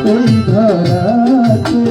এই ধরাতে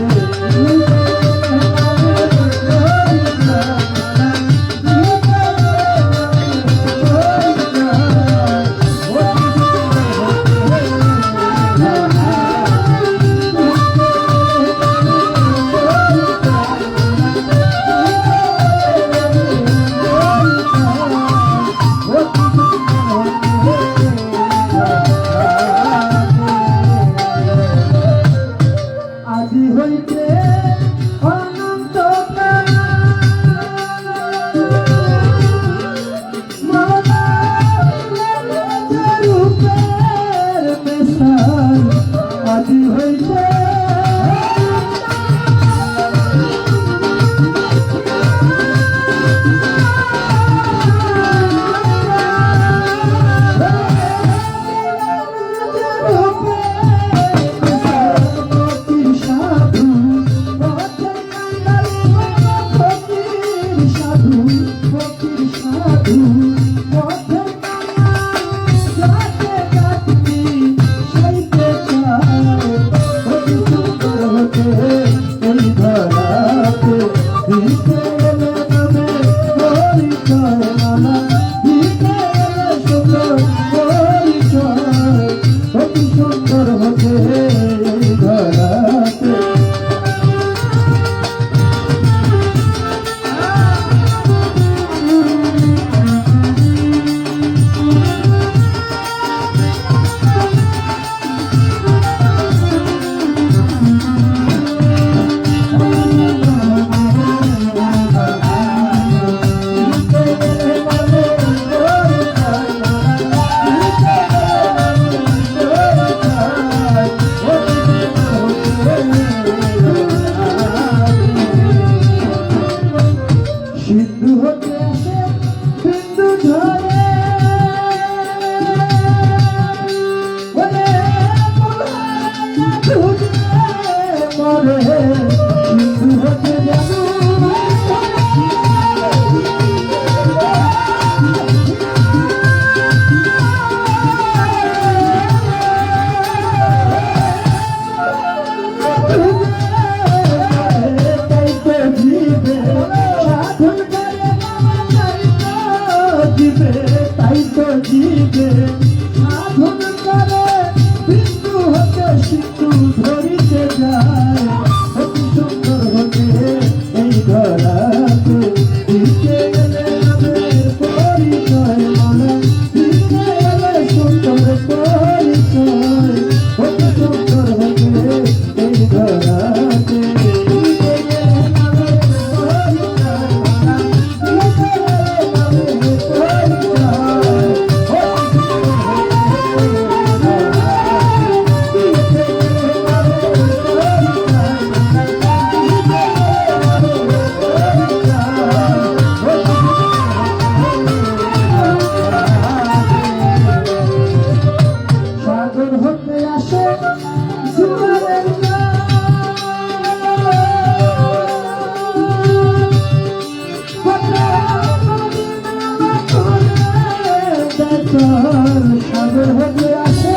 তাই তো জীবে সাধন করে বিন্দু হতে সিন্ধু ধরিতে যায় অতি সুন্দর হতে এই ধরাতে দিতে গেলে নামের পরিচয় মনে দিতে গেলে সুন্দর পরিচয় অতি সুন্দর হতে এই ধরাতে সাগর হতে আসে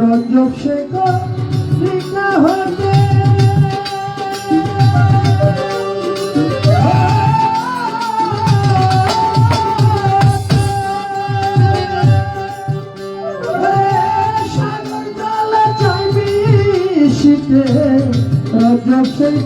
রজব শেখর মাঝে রজব সেই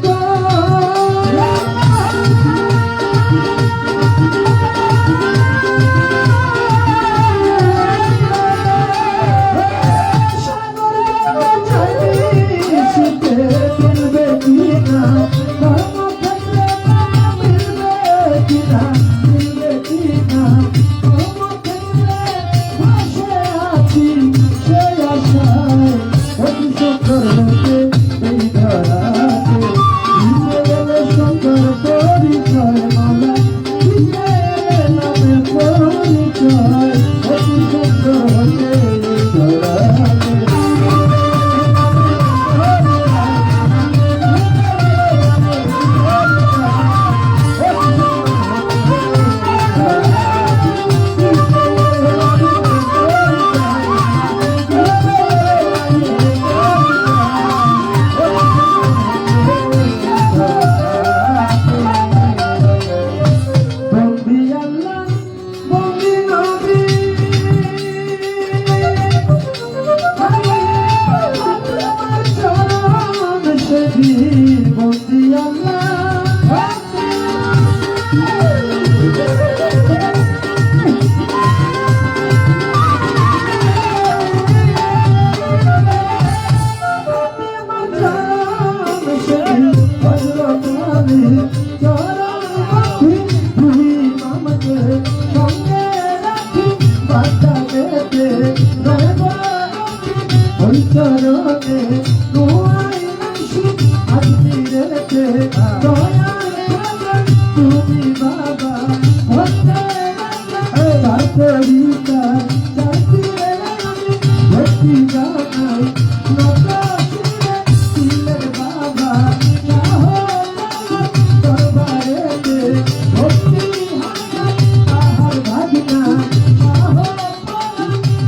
চরণে নোয়াই নাইসি আজমি রেখে দয়ার তুমি বাবা হতে তার কবিতা জাতি আমি ভক্তি গানাই নকাশিরে তিলের বাবা দরবারেতে ভক্তি আহার ভাগনা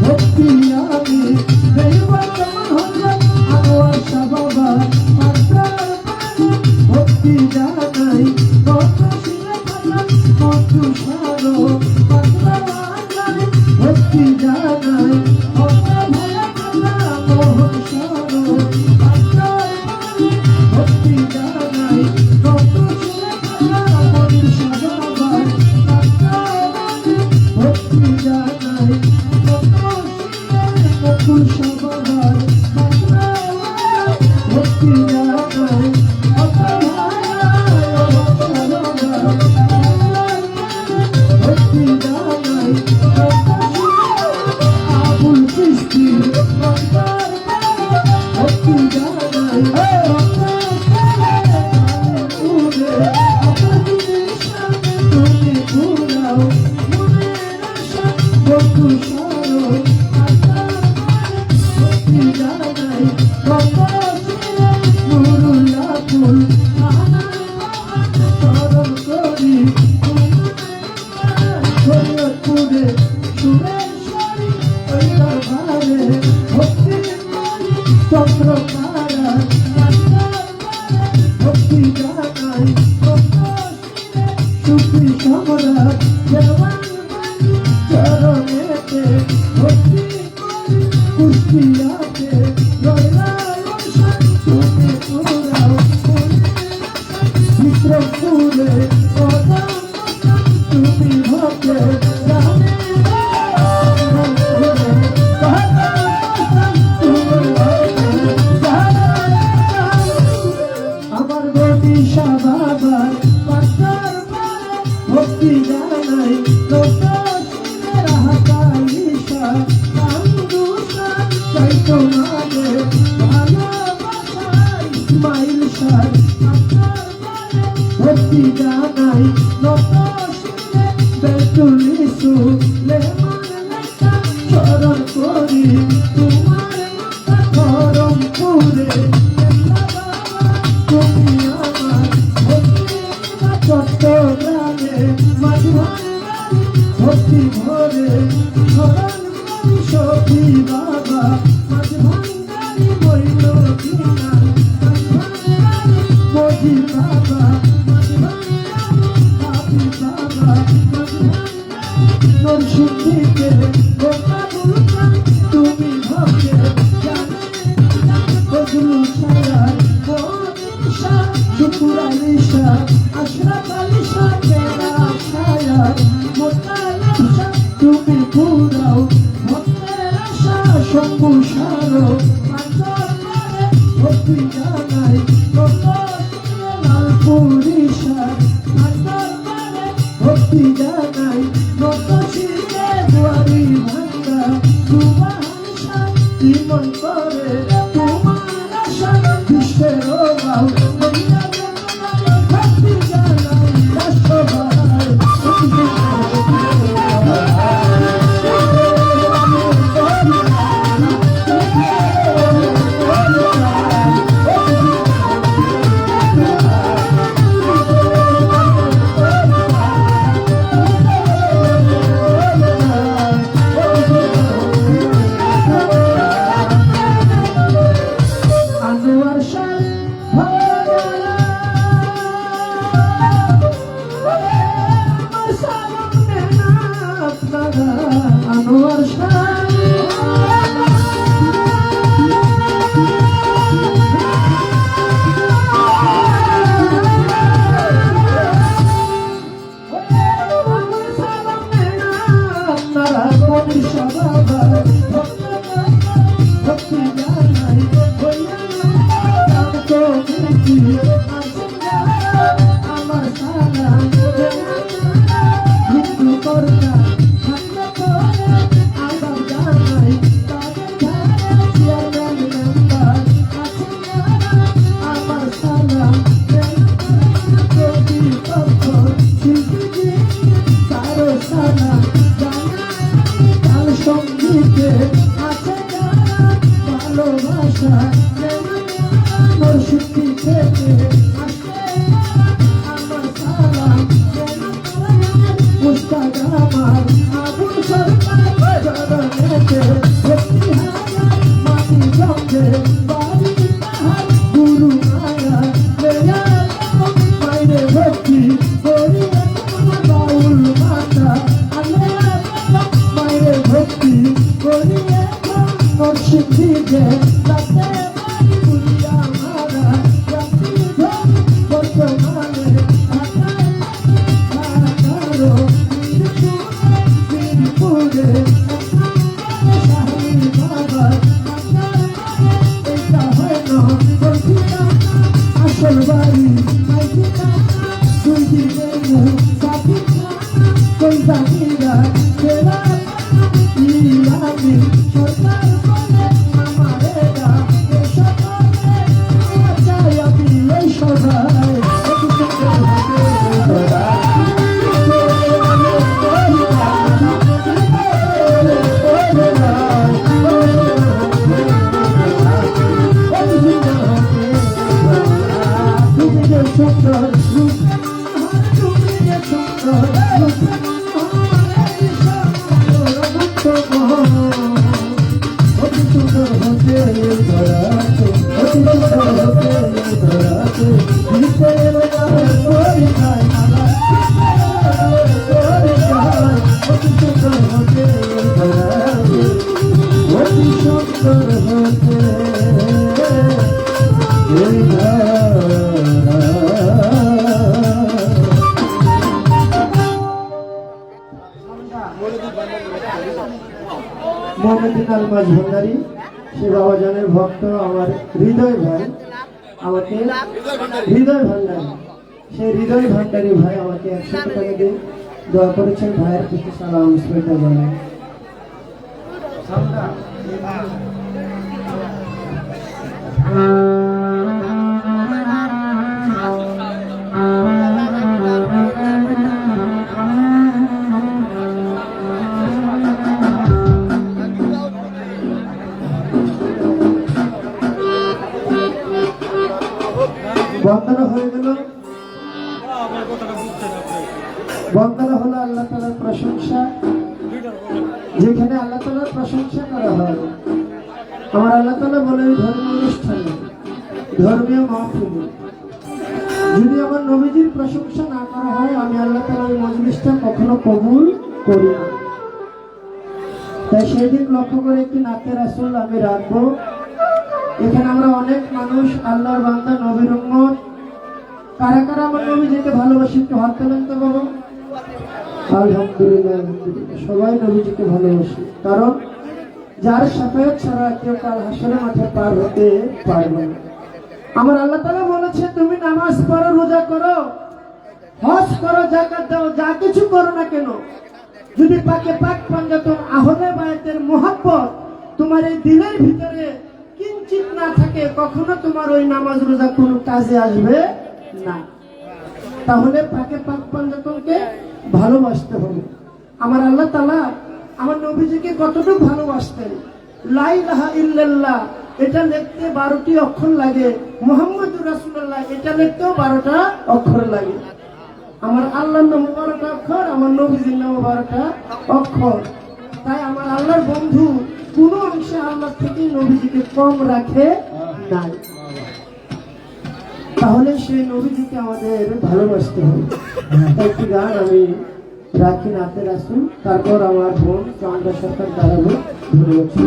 ভক্তি আমি ভক্তি জানাই কত শিরে থাকলাম কত সারো ভক্তি জানাই কত ভয়া থাকলাম মোহন সারো ভক্তি জানাই কত শিরে থাকলাম মন সাবার ভক্তি জানাই কত শিরে কত সাবার ভক্তি জানাই ভক্তি জানাই নত শিরে বেতুলিসু লেমান লেখা চরণ করি তোমার মাথা করম পুরে তুমি আমার ভক্তি চট্টগ্রামে ভক্তি ভরে ধরণ করি সখী বাবা মাঝ ভান্ডারি বইল কিনা মোদি বাবা নরসিংদীতে তুমি ভক্তে জানে বজলু ছায়া পুরালিশা আশরাফ আলী শাহ তেরা ছায়া মোতালেব শাহ তুমি পুরাও ভক্তের আশা শম্ভু সারো আঞ্চল করে ভক্তি জানাই কত লাল পুরিশা আঞ্চল করে ভক্তি জানাই কত শিরে দুয়ারি ভাঙ্গা সুবাহান শান্তি মন করে তোমার আশা বিশ্বের বাউ ভক্তি জানাই রাষ্ট্রভাই আনোয়ার শাহ আমার সালা মৃত্যু করতা ভালোবাসা মুর্শিদি থেকে আসে আমার সালাম মুস্তাক আমার আবুল সরকার চরণেতে ভক্তি হাজার মাটি জমে বাড়ি পাহাড় গুরু মায়া মেয়া মাইরে ভক্তি করি বাউল মাতা আল্লাহ মাইরে ভক্তি করি মুর্শিদি যে রাতে বাড়ি বুলিয়া মারা রাতি ধর বর্তমানে ঢাকারো বীরপুরে শাহী বাবা এটা হয় না আসল বাড়ি দুই দিনের সাথী কই জানিরা তেরা ইরানি সরকার বলে আমারে দা সকলে চাই আমি এই সবাই সুন্দর তুমি সুন্দর হতে ধরাতে অতি সুন্দর হতে ধরাতে অতি সুন্দর হতে ধরাতে অতি সুন্দর হতে মোহাম্মদিন আলমাজ ভান্ডারী সে বাবাজানের ভক্ত আমার হৃদয় ভাই আমাকে হৃদয় ভান্ডারী সেই হৃদয় ভান্ডারী ভাই আমাকে 100 টাকা দিয়ে দোয়া করেছেন ভাইয়ের প্রতি সালাম শ্রদ্ধা জানাই বন্দনা হয়ে গেল বন্দনা হলো আল্লাহ তাআলার প্রশংসা যেখানে আল্লাহ তাআলার প্রশংসা করা হয় আমার আল্লাহ তাআলা বলে ধর্মীয় অনুষ্ঠানে ধর্মীয় মাহফিলে যদি আমার নবীজির প্রশংসা না করা হয় আমি আল্লাহ তাআলার মজলিসটা কখনো কবুল করি না তাই সেই দিন লক্ষ্য করে একটি নাতে রাসূল আমি রাখবো এখানে আমরা অনেক মানুষ আল্লাহর বান্দা নবীর উম্মত কারা কারা আমার নবীজিকে ভালোবাসি একটু হাত তোলেন তো বাবা। আলহামদুলিল্লাহ, আলহামদুলিল্লাহ, সবাই নবীজিকে ভালোবাসি। কারণ যার সাফায়াত ছাড়া কেউ কাল হাসরের মাঠে পার হতে পারবে না। আমার আল্লাহ তাআলা বলেছে তুমি নামাজ পড়ো, রোজা করো, হজ করো, যাকাত দাও, যা কিছু করো না কেন, যদি পাকে পাক পাঞ্জাতন আহলে বায়াতের মোহাব্বত তোমার এই দিলের ভিতরে কিঞ্চিত না থাকে, কখনো তোমার ওই নামাজ রোজা কোনো কাজে আসবে না। তাহলে পাকে পাক পাঞ্জাতনকে ভালোবাসতে হবে। আমার আল্লাহ তাআলা আমার নবীজিকে কতটুকু ভালোবাসতেন। লা ইলাহা ইল্লাল্লাহ এটা লিখতে 12টি অক্ষর লাগে, মুহাম্মদুর রাসূলুল্লাহ এটা লিখতেও 12টা অক্ষর লাগে। আমার আল্লাহর নাম 12টা অক্ষর, আমার নবীজির নাম 12টা অক্ষর। তাই আমার আল্লাহর বন্ধু কোন অংশে আল্লাহ থেকে নবীজিকে কম রাখে নাই। তাহলে সেই নবীজিকে আমাদের ভালোবাসতে হবে। একটি গান আমি রাখি নাতে রাসূল, তারপর আমার বোন চন্দ্র সরকার দাঁড়াবো ধরে আছে।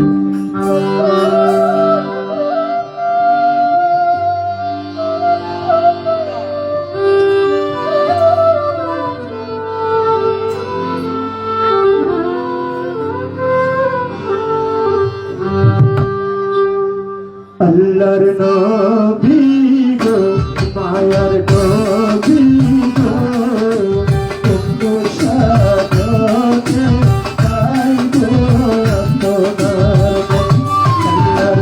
আল্লাহর নবী গো, মায়ার নবী গো, তোমরা সাথে গাইবো আপনার নাম। আল্লাহর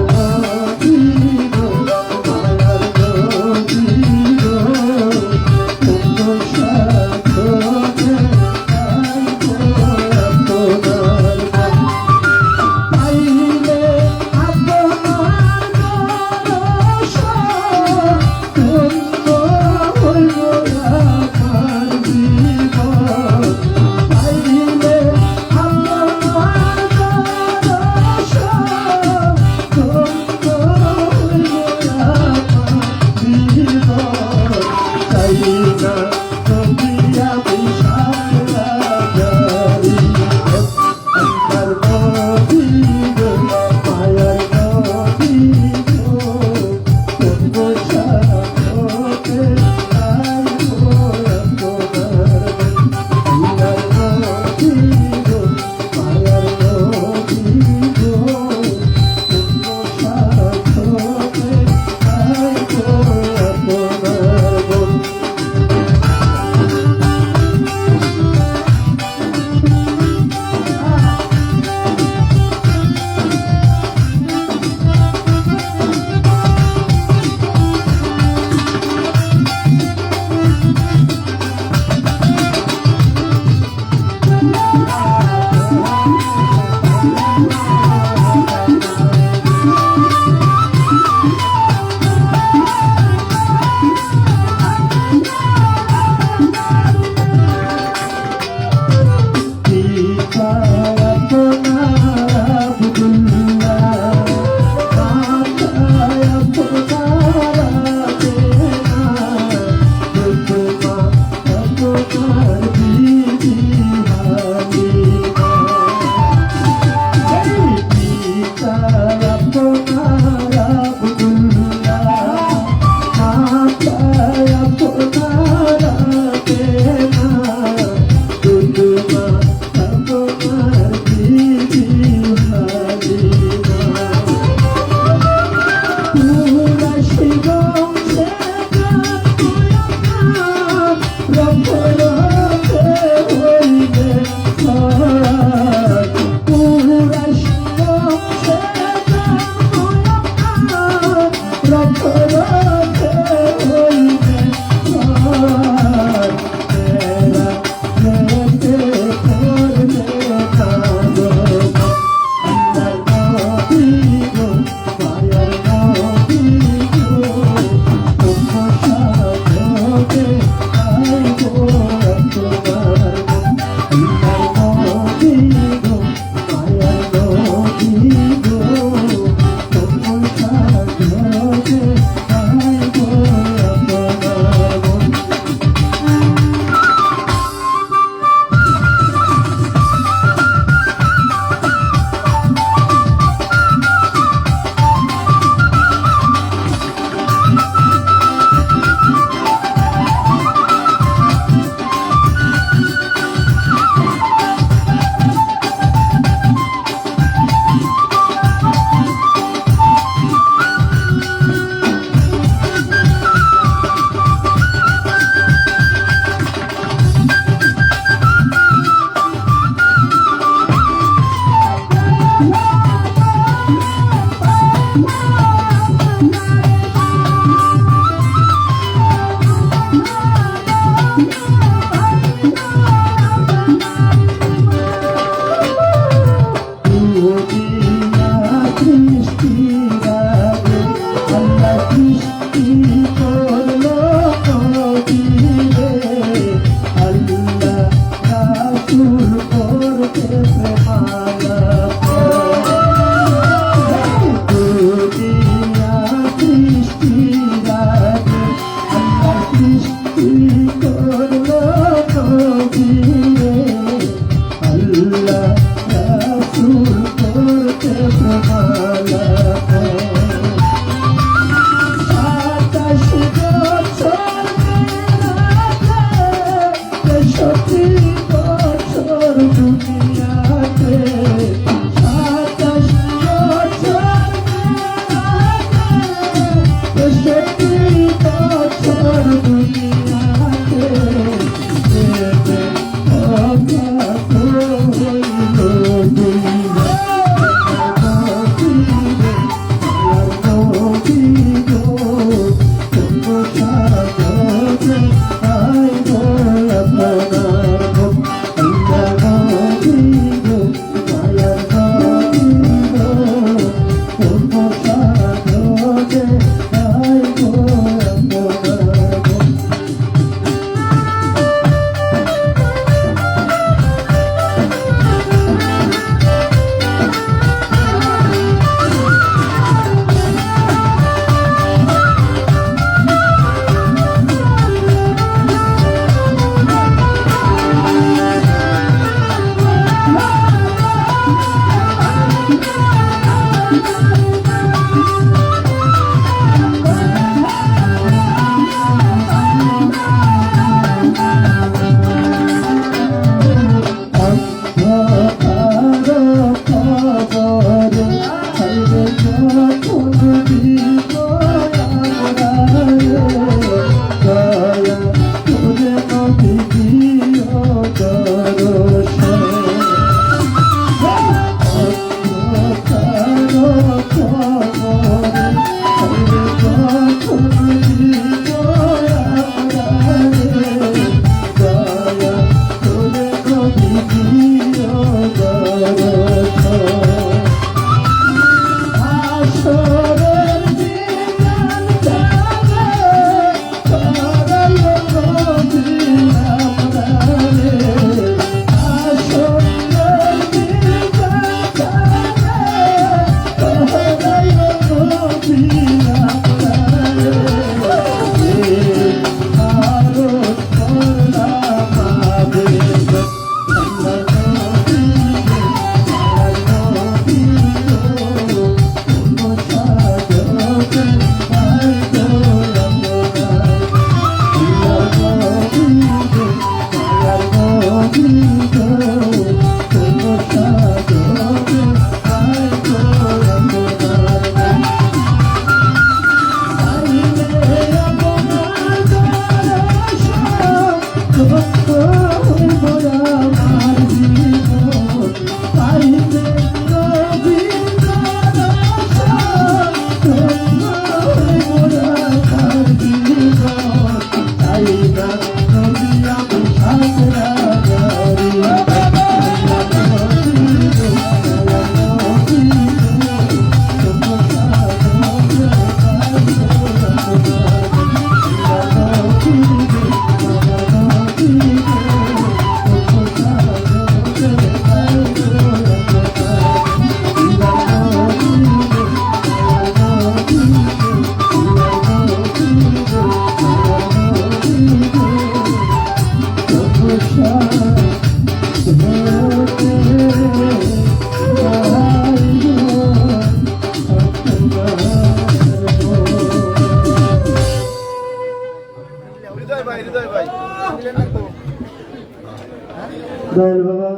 দয়াল বাবা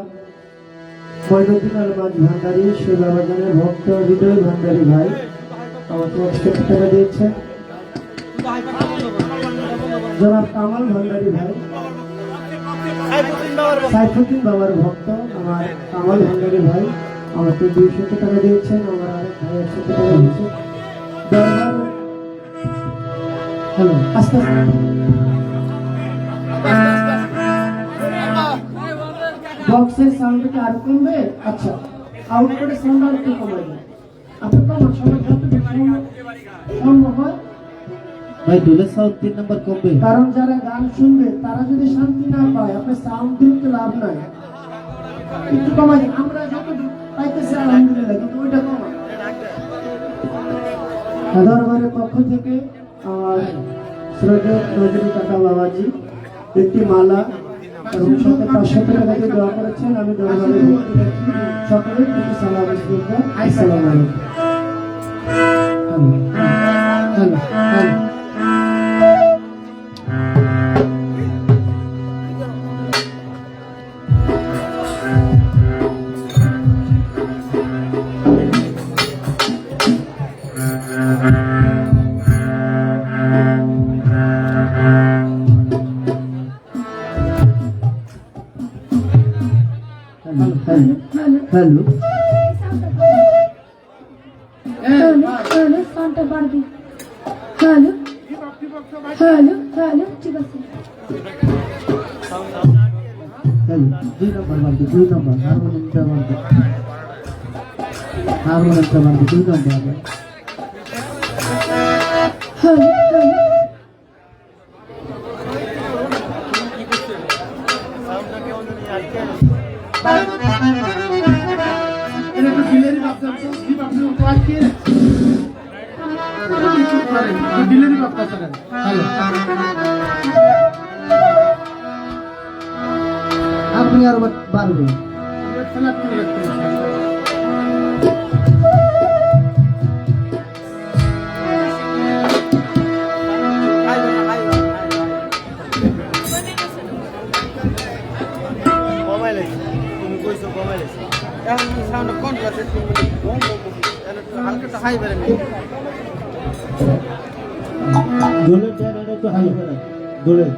ময়নুদ্দিন আল মাঝ ভান্ডারী সেই বাবাজানের ভক্ত হৃদয় ভান্ডারী ভাই আমাকে 100 টাকা দিয়েছে। জনাব কামাল ভান্ডারী ভাই সাইফুদ্দিন বাবার ভক্ত আমার কামাল ভান্ডারী ভাই আমাকে 200 টাকা দিয়েছেন। আমার আরেক ভাই 100 টাকা দিয়েছে। দরবার হ্যালো আস্তে বক্সের সাউন্ড কি আর কমবে? আচ্ছা আউটপুটের সাউন্ড আর একটু কমে যাবে। আপনার কমার সময় যতটুকু সম্ভব হয় ভাই ডুলের সাউন্ড 3 নাম্বার কমবে, কারণ যারা গান শুনবে তারা যদি শান্তি না পায় আপনি সাউন্ড দিয়ে তো লাভ নাই। একটু কমাই দিন, আমরা যতটুকু পাইতেছি আলহামদুলিল্লাহ, কিন্তু ওইটা কমা। দরবারের পক্ষ থেকে আমার শ্রদ্ধেয় নজরুল কাকা বাবাজি একটি মালা এবং সাথে 500 টাকা দিয়ে দোয়া করেছেন। আমি দরবারে ভক্তি রাখি, সকলের প্রতি সালাম আসসালামু আলাইকুম। হ্যালো হ্যালো হ্যালো হ্যালো সাউন্ডটা বাড়বি। হ্যালো হ্যালো হ্যালো ঠিক আছে। হ্যালো 2 নাম্বার বাজে, 2 নাম্বার হারমোনিয়ামটা বাজে, হারমোনিয়ামটা বাজে 2 নাম্বার। হ্যালো হ্যালো আপনি আর বাড়বে দোলের জায়গাটা একটু হাই করে দোলের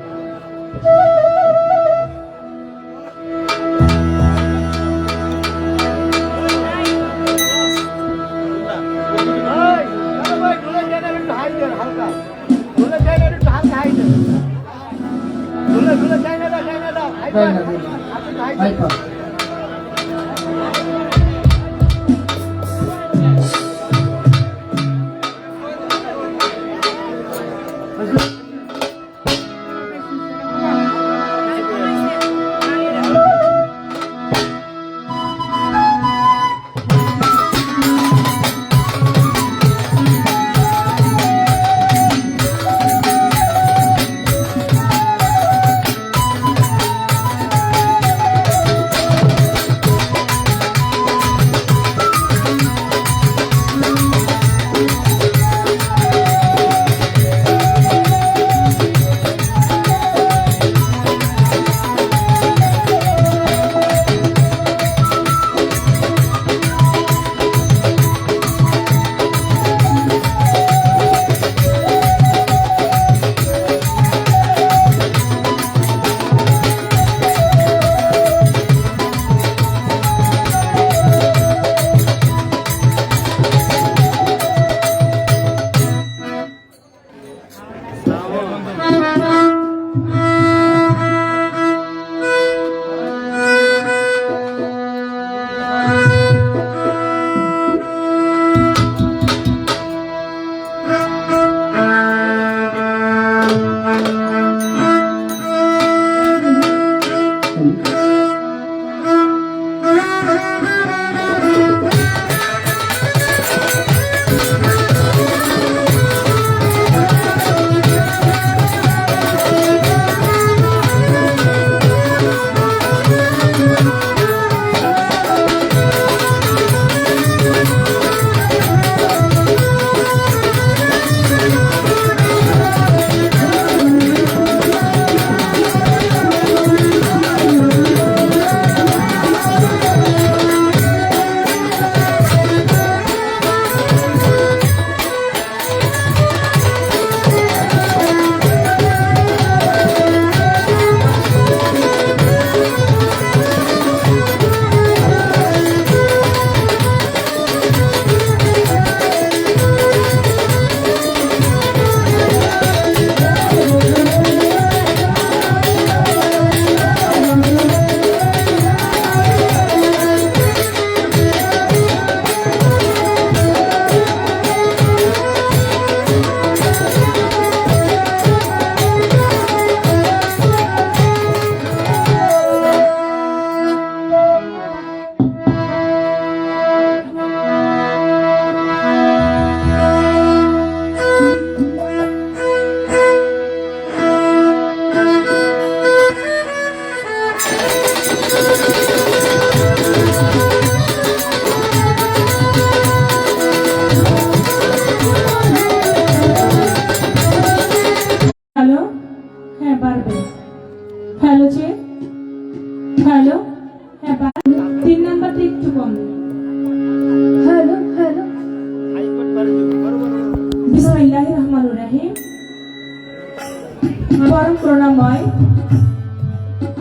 পরম করুণাময়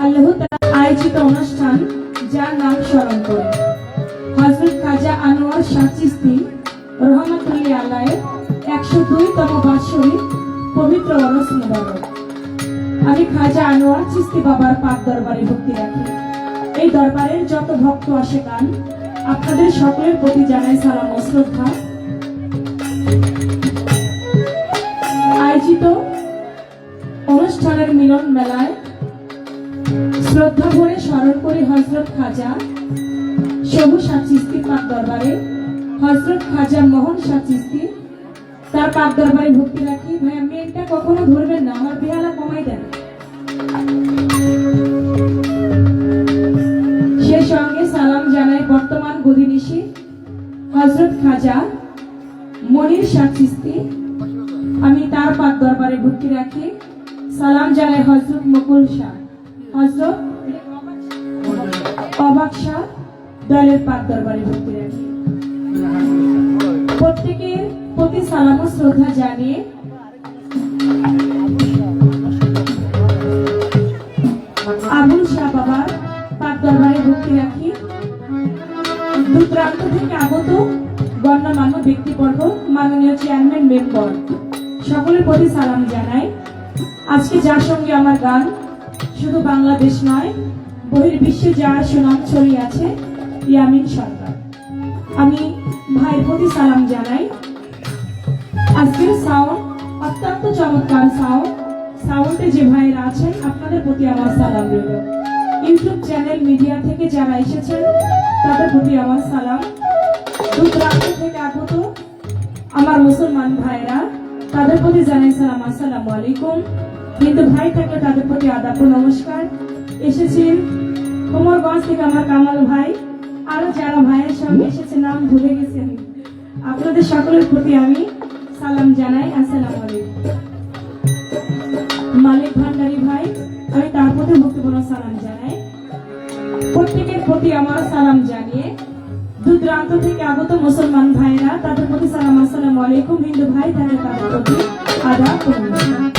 আল্লাহ তাআলা আয়োজিত অনুষ্ঠান যার নাম স্মরণ করে হযরত খাজা আনোয়ার শাহ চিশতি রহমাতুল্লাহি আলাইহির 102তম বার্ষিক পবিত্র ওরস মুবারক। আমি খাজা আনোয়ার চিশতি বাবার পাক দরবারে ভক্তি রাখি। এই দরবারের যত ভক্ত আশেকান আপনাদের সকলের প্রতি জানাই সালাম ও শ্রদ্ধা। আয়োজিত অনুষ্ঠানের মিলন মেলায় শ্রদ্ধা ভরে স্মরণ করি হযরত খাজা সবু শাহ চিশতি পাক দরবারে হযরত খাজা মোহন শাহ চিশতি তার পাক দরবারে ভক্তি রাখি। ভাইয়া মেয়েটা কখনো ধরবেন না, আমার বেহালা কমাই দেন। সেই সঙ্গে সালাম জানাই বর্তমান গদিনিশি হযরত খাজা মনির শাহ চিশতি, আমি তার পাক দরবারে ভক্তি রাখি। সালাম জানাই হযরত মুকুল শাহ, হযরত অবাক শাহ দলের পাক দরবারে ভক্তি রাখি। প্রত্যেকের প্রতি সালাম ও শ্রদ্ধা জানিয়ে আবুল শাহ বাবার পাক দরবারে ভক্তি রাখি। দূর প্রান্ত থেকে আগত গণ্যমান্য ব্যক্তিবর্গ, মাননীয় চেয়ারম্যান মেম্বার সকলের প্রতি সালাম জানাই। আজকে যার সঙ্গে আমার গান শুধু বাংলাদেশ নয় বহির্বিশ্বে যার সুনাম ছড়িয়ে আছে ইয়ামিন সরকার, আমি ভাইয়ের প্রতি সালাম জানাই। আজকের সাউন্ড অত্যন্ত চমৎকার সাউন্ডে যে ভাইয়েরা আছেন আপনাদের প্রতি আমার সালাম রইল। ইউটিউব চ্যানেল মিডিয়া থেকে যারা এসেছেন তাদের প্রতি আমার সালাম। দূর প্রান্ত থেকে আগত আমার মুসলমান ভাইরা তাদের প্রতি জানাই সালাম, আসসালামু আলাইকুম। কিন্তু ভাই থাকলে তাদের প্রতি আদাব ও নমস্কার। এসেছেন কোমরগঞ্জ থেকে আমার কামাল ভাই, আরো যারা ভাইয়ের সঙ্গে এসেছে নাম ভুলে গেছেন, আপনাদের সকলের প্রতি আমি সালাম জানাই, আসসালামু আলাইকুম। মালিক ভান্ডারী ভাই, আমি তার প্রতি ভক্তিপূর্ণ সালাম জানাই। প্রত্যেকের প্রতি আমার সালাম জানিয়ে দূর দূরান্ত থেকে আগত মুসলমান ভাইরা তাদের প্রতি সালাম, আসসালামু আলাইকুম। হিন্দু ভাই তাদের প্রতি আদাব ও নমস্কার।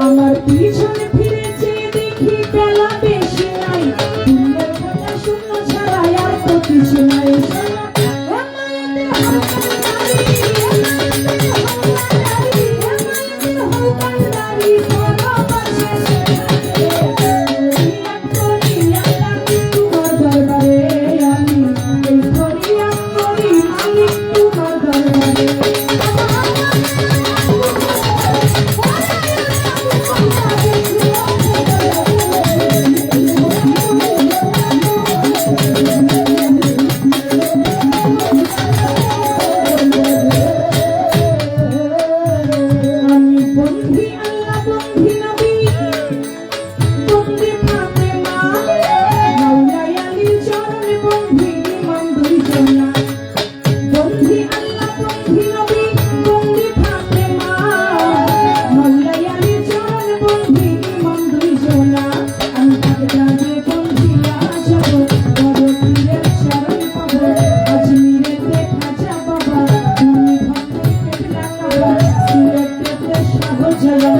আমার পিছনে ফিরেছে দেখি বেলা বেশি নাই, দিনের বেলা শূন্য ছাড়া আর তো কিছু নাই। আমি বন্ধি আল্লাহ বন্ধি নবী বন্ধি ফাতেমা, মাওলাই আলীর চরণে বন্ধি ইমাম দুইজনা। বন্ধি আল্লাহ বন্ধি নবী বন্ধি ফাতেমা, মাওলাই আলীর চরণে বন্ধি ইমাম দুইজনা। আমি বাগদাদে বন্ধিয়া যাব, বড় পীরের শরণ পাব, আজমিরেতে খাজা বাবা, তুমি ভক্তের কেবলা কাবা, সিলেটেতে শাহজালাল,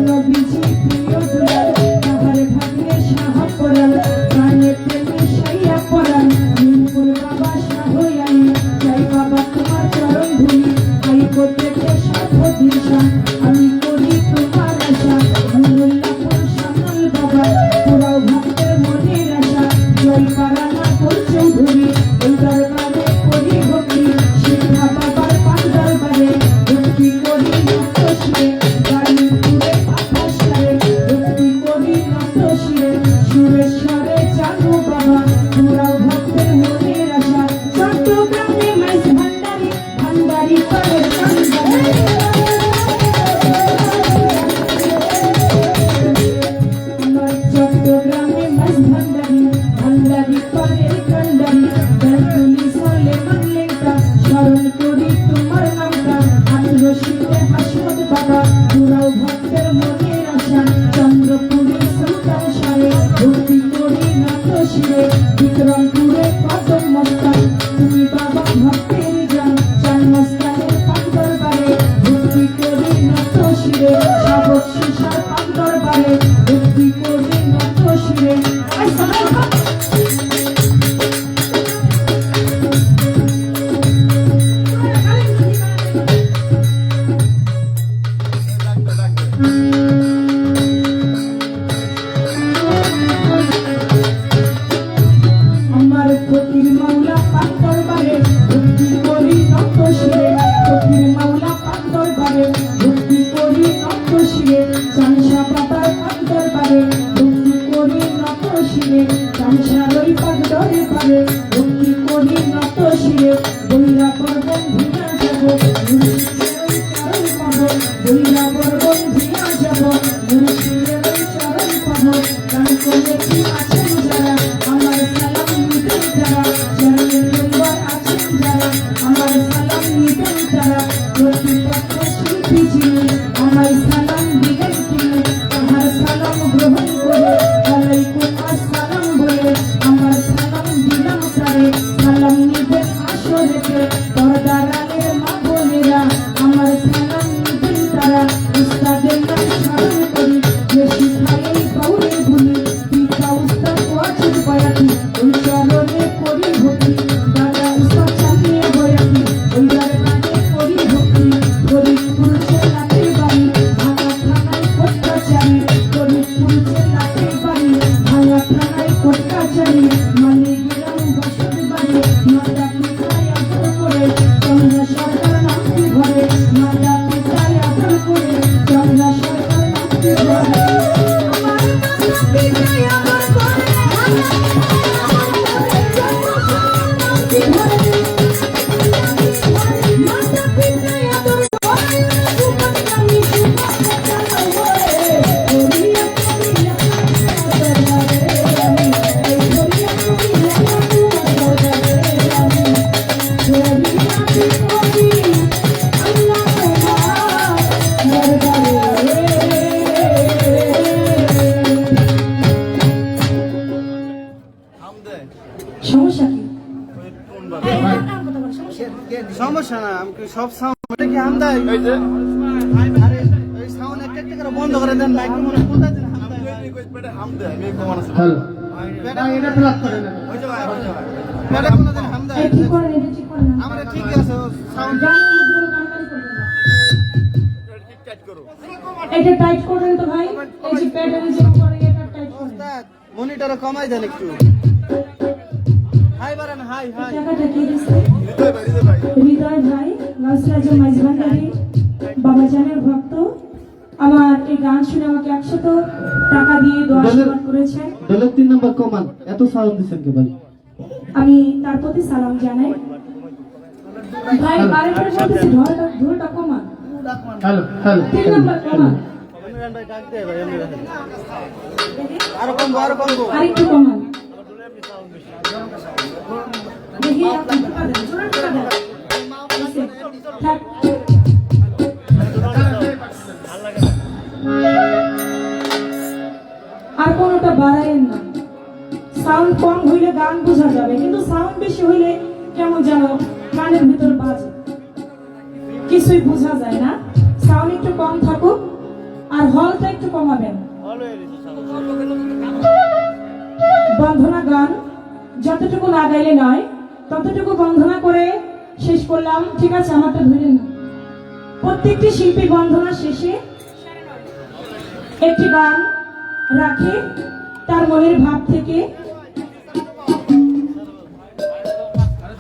নবীজি প্রিয় দুলাল, তাহার ভাগ্নে শাহ পরাণ, প্রাণে প্রেমে শাইয়া পরাণ, মিরপুর বাবা শাহ আলী, যাই বাবা তোমার চরণ ধুলি, আই করতে সাধ দিশা, আমি করি তোমার আশা, নুরুল্লাহপুর সামল বাবা, পুরাও ভক্তের মনের আশা, জয় পারানা কোল চৌধুরী, ওই দরবারে করি ভক্তি, শিক্ষা বাবার পান দরবারে, ভক্তি করি নত শিরে, গাড়ির পুরে পাখা সারে, ভক্তি করি নত শিরে, সুরেশ্বরে জানু বাবা, পুরাও ভক্তের মনের আশা, চট্টগ্রামে মাইজ ভান্ডারি, ভান্ডারি করে কান্দারি। আমার চট্টগ্রামে মাইজ ভান্ডারি, ভান্ডারি করে কান্দারি, বেলতুলি সলে মানলেটা, স্মরণ করি তোমার নামটা, আমি রশিদে হাসমত বাবা, পুরাও ভক্তের মনের আশা, চন্দ্রপুরে সুলতান সারে, ভক্তি করি নাত শিরে, বিক্রমপুরে কদম মস্তান, তুমি বাবা ভক্তের জান, চান মস্তানের পাক দরবারে, ভক্তি করি নাত শিরে, শাবক শিশার পাক দরবারে, ভক্তি করি নাত শিরে। আই সালাম আমার ফকির মাওলা পাক দরবারে, ভক্তি করি নত শিরে, ফকির মাওলা পাক দরবারে, ভক্তি করি নত শিরে, চানসা বাবার পাক দরবারে, ভক্তি করি নত শিরে, চানসার ওই পাক দরবারে, ভক্তি করি নত শিরে, বৈরা পর্বত ভিয়া যাব, মুর্শিদের ওই চরণ পাব, বৈরা পর্বত ভিয়া যাব, মুর্শিদের ওই চরণ পাব, গান করে কি আছেন যারা, আমার সালাম নিবেন যারা, চরণের মেম্বার আছেন যারা, আমার সালাম নিবেন যারা, প্রতিপক্ষ শিল্পী যিনি, আমার সালাম দিবেন তিনি, তাহার সালাম গ্রহণ করে, আলাইকুম আসসালাম বলে, আমার সালাম দিলাম তারে, সালাম নিবেন আসরেতে, পর্দারালের মা বোনেরা, আমার সালাম নিবেন তারা, উস্তাদের নাম স্মরণ করি, যে শিখায় এই গৌরে ভুলি, পিতা উস্তাদ ওয়াজিদ বয়াতি, ওই চরণে করি ভক্তি, দাদা উস্তাদ চালিয়ে বয়াতি, ওই দরবারে সমস্যা না আমাকে সব সাউন্ড কি হামদা আরে এই সাউন্ড একটা একটা করে বন্ধ করে দেন মাইক মনে কোথা দেন হামদা হ্যালো এটা প্লাগ করে না বেটা কোন দিন হামদা এই ঠিক করে নিতে ঠিক করে না আমরা ঠিক আছে সাউন্ড গানের মধ্যে কোনো গান করবেন না। এটা টাইট করেন তো ভাই, এই যে প্যাডের যে উপরে এটা টাইট করেন। ওস্তাদ মনিটরে কমাই দেন একটু হাই বারান হাই হাই জায়গাটা কি দিছে? হৃদয় ভাই নসরাজ মাইজবান্ডারি বাবাজানের ভক্ত আমার এই গান শুনে আমাকে 100 টাকা দিয়ে দোয়া আশীর্বাদ করেছে। দলের 3 নম্বর কমান এত সাউন্ড দিছেন কে ভাই আমি তার প্রতি সালাম জানাই। ভাই আরেকবার বলতেছি ঢোলটা কমান, হ্যালো হ্যালো 3 নাম্বার কমান, অমিরান ভাই ডাক দে ভাই অমিরান আরো কম আরেকটু কমান। দেখি আপনি টাকা দেন, জোরে টাকা দেন। থাক। আর কোনোটা বাড়ায়েন না। সাউন্ড কম হইলে গান বোঝা যাবে, কিন্তু সাউন্ড বেশি হইলে কেমন যেন কানের ভিতর বাজে, কিছুই বোঝা যায় না। সাউন্ড একটু কম থাকুক আর হলটা একটু কমাবেন। বন্ধনা গান যতটুকু না গাইলে নয় ততটুকু বন্ধনা করে শেষ করলাম, ঠিক আছে? আমারটা ধরে না। প্রত্যেকটি শিল্পী বন্ধনা শেষে একটি গান রাখে তার মনের ভাব থেকে,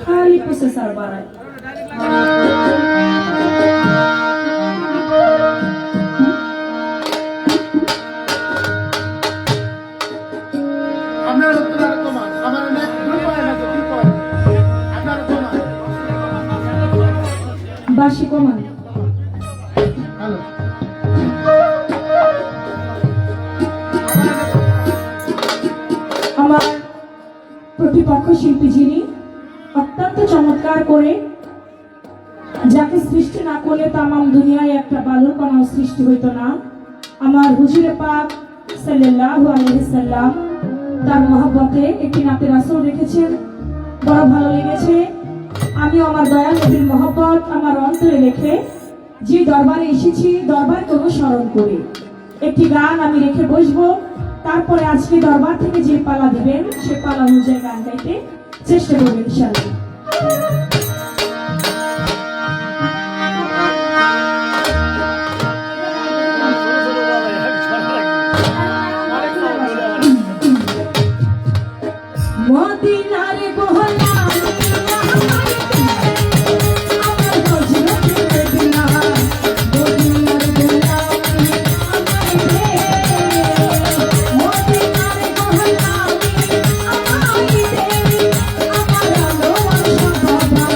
খালি প্রসেসর বাড়ায়। বাসি কমান। হ্যালো আমার প্রতিপক্ষ শিল্পী যিনি অত্যন্ত চমৎকার করে, যাকে সৃষ্টি না করলে তামাম দুনিয়ায় একটা বালুর কণাও সৃষ্টি হইতো না, আমার হুজুরে পাক সাল্লাল্লাহু আলাইহি সাল্লাম তার মহব্বতে একটি নাতে রাসূল রেখেছেন। বড় ভালো লেগেছে। আমি আমার দয়াল নবীর মহব্বত আমার অন্তরে রেখে যে দরবারে এসেছি, দরবারকে অনুসরণ করে একটি গান আমি রেখে বসবো। তারপরে আজকে দরবার থেকে যে পালা দিবেন সে পালা অনুযায়ী গান গাইতে চেষ্টা করবেন ইনশাআল্লাহ। মদিনার গোলাম আমার হযরতের বিনা, মদিনার গোলাম আমার রে, মদিনার গোলাম আমার রে, আমার আলো বাবা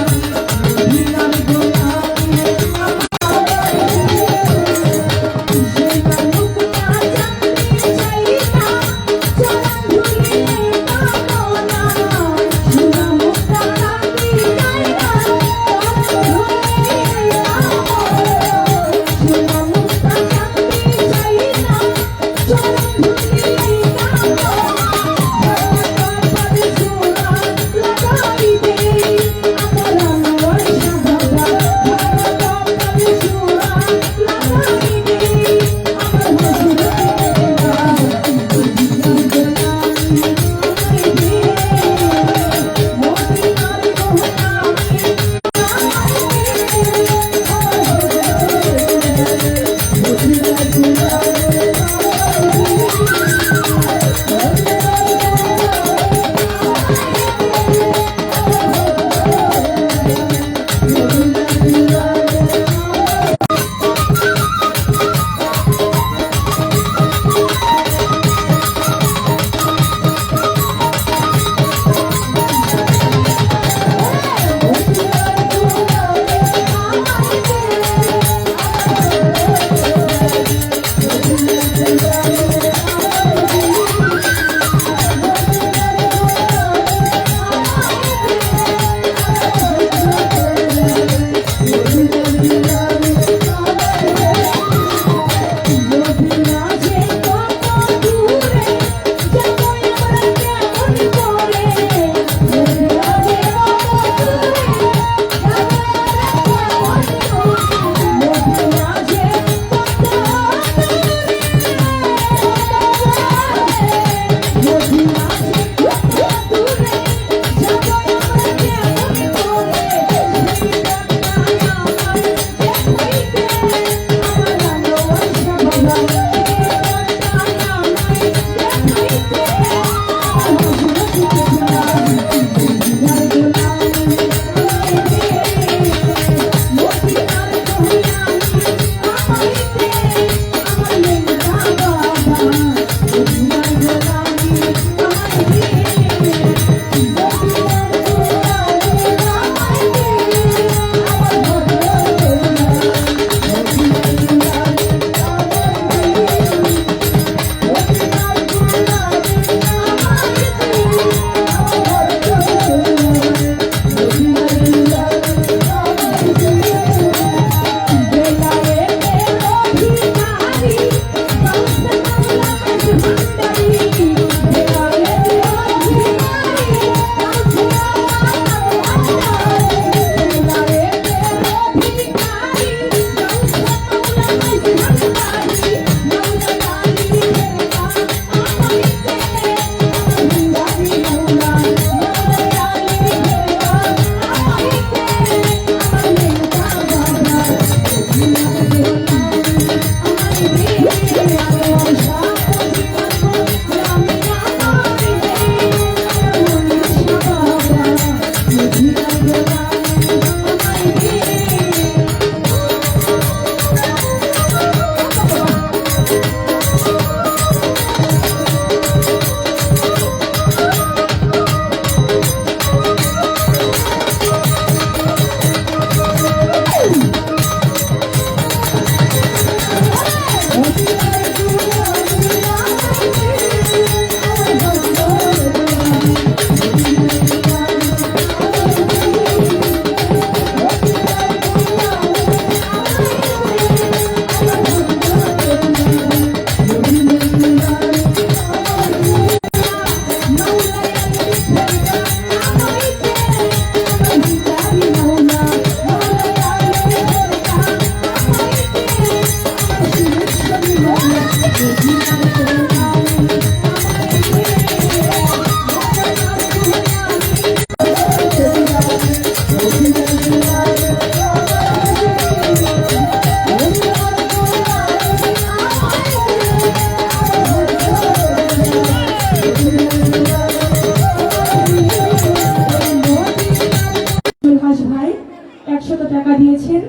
দিয়েছেন।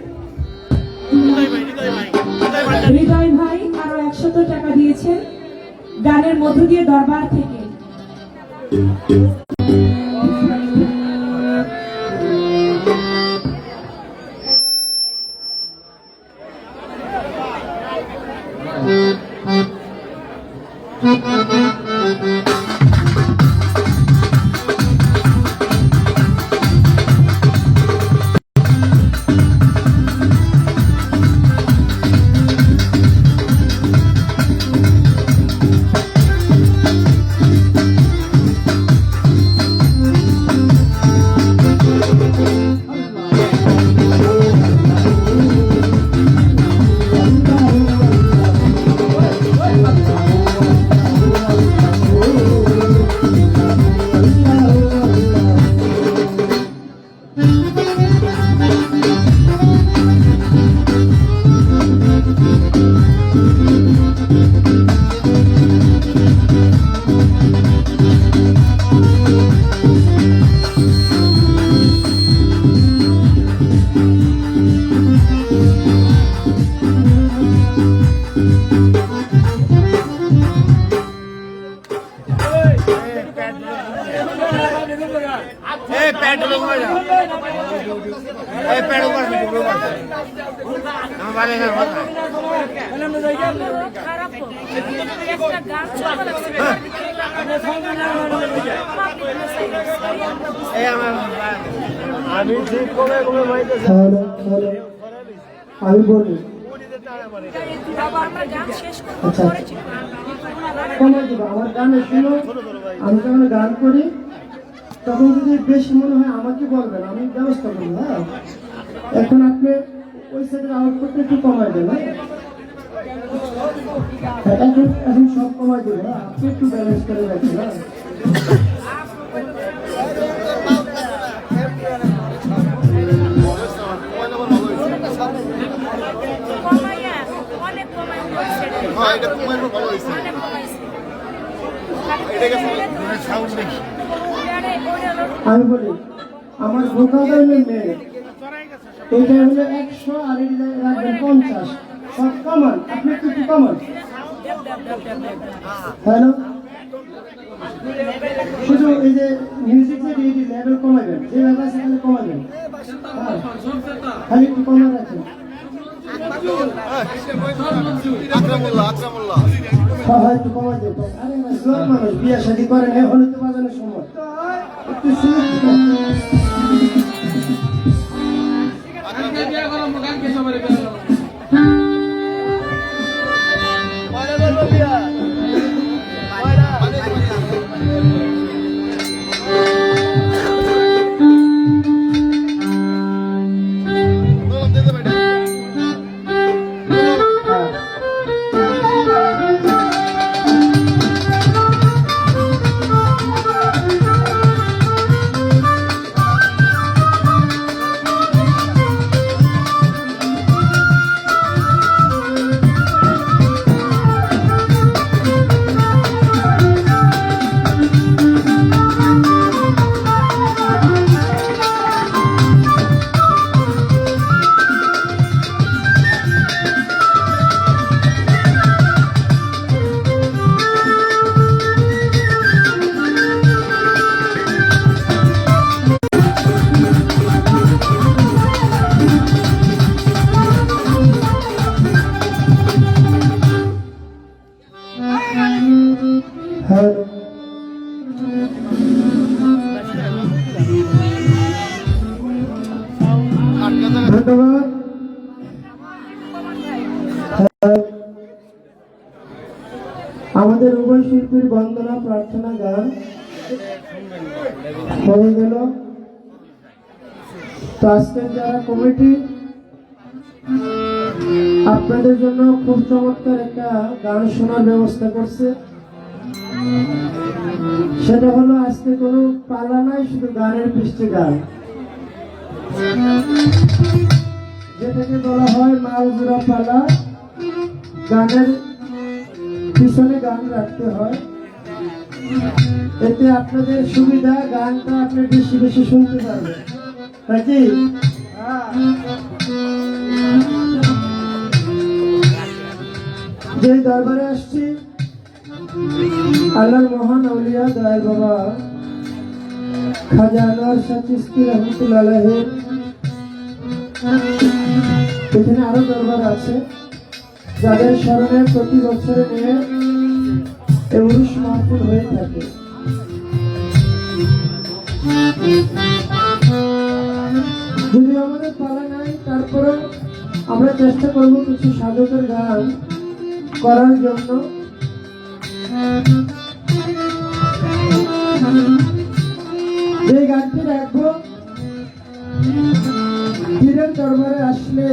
হৃদয় ভাই আরো 100 টাকা দিয়েছেন গানের মধ্য দিয়ে দরবার থেকে। হ্যালো, আমি বলি আচ্ছা কমাই দিব আমার গানে শুনো। আমি যখন গান করি তখন যদি বেশি মনে হয় আমাকে বলবেন, আমি ব্যবস্থা করবো। হ্যাঁ, এখন আপনি ওই সাইডের আউটপুটটা একটু কমাই দেন। এখন সব কমাই দেবো, আপনি একটু ব্যালেন্স করে রাখেন। হ্যাঁ, আমি বলি আমার ভোকাল হলো মেয়ে, এইটা হলো 100 আর এটা রাখবেন 50। সব কমান, আপনি একটু কমান। হ্যালো, শুধু এই যে মিউজিক যে লেভেল কমাবেন, যে লেভেল আছে তাহলে কমাবেন। হ্যাঁ, খালি একটু কমান রাখেন। হ্যাঁ, একটু কমাই দেবো। আরে না, জোর মানুষ বিয়ে শাদী করেন, এখন তো বাজানোর সময় একটু ধন্যবাদ। আমাদের উভয় শিল্পীর বন্দনা প্রার্থনা গান হয়ে গেল। তো আজকের যারা কমিটি আপনাদের জন্য খুব চমৎকার একটা গান শোনার ব্যবস্থা করছে, সেটা হলো আজকে কোনো পালা নাই, শুধু গানের পৃষ্ঠে গান, যেটাকে বলা হয় মালজোড়া পালা। গানের পিছনে গান রাখতে হয়, এতে আপনাদের সুবিধা, গানটা আপনি বেশি বেশি শুনতে পারবেন। নাকি? যে দরবারে আসছি আল্লাহর মহান আউলিয়া দয়াল বাবা খাজা আনোয়ার শাহ চিশতি রহমতুল্লাহ আলাইহির এখানে আরো দরবার আছে, যাদের স্মরণে প্রতি বছরে নিয়ে এই উরুস মাহফিল হয়ে থাকে। যদি আমাদের পালা নাই, তারপরে আমরা চেষ্টা করব কিছু সাধকের গান করার জন্য। যে গানটি রাখবো, পীরের দরবারে আসলে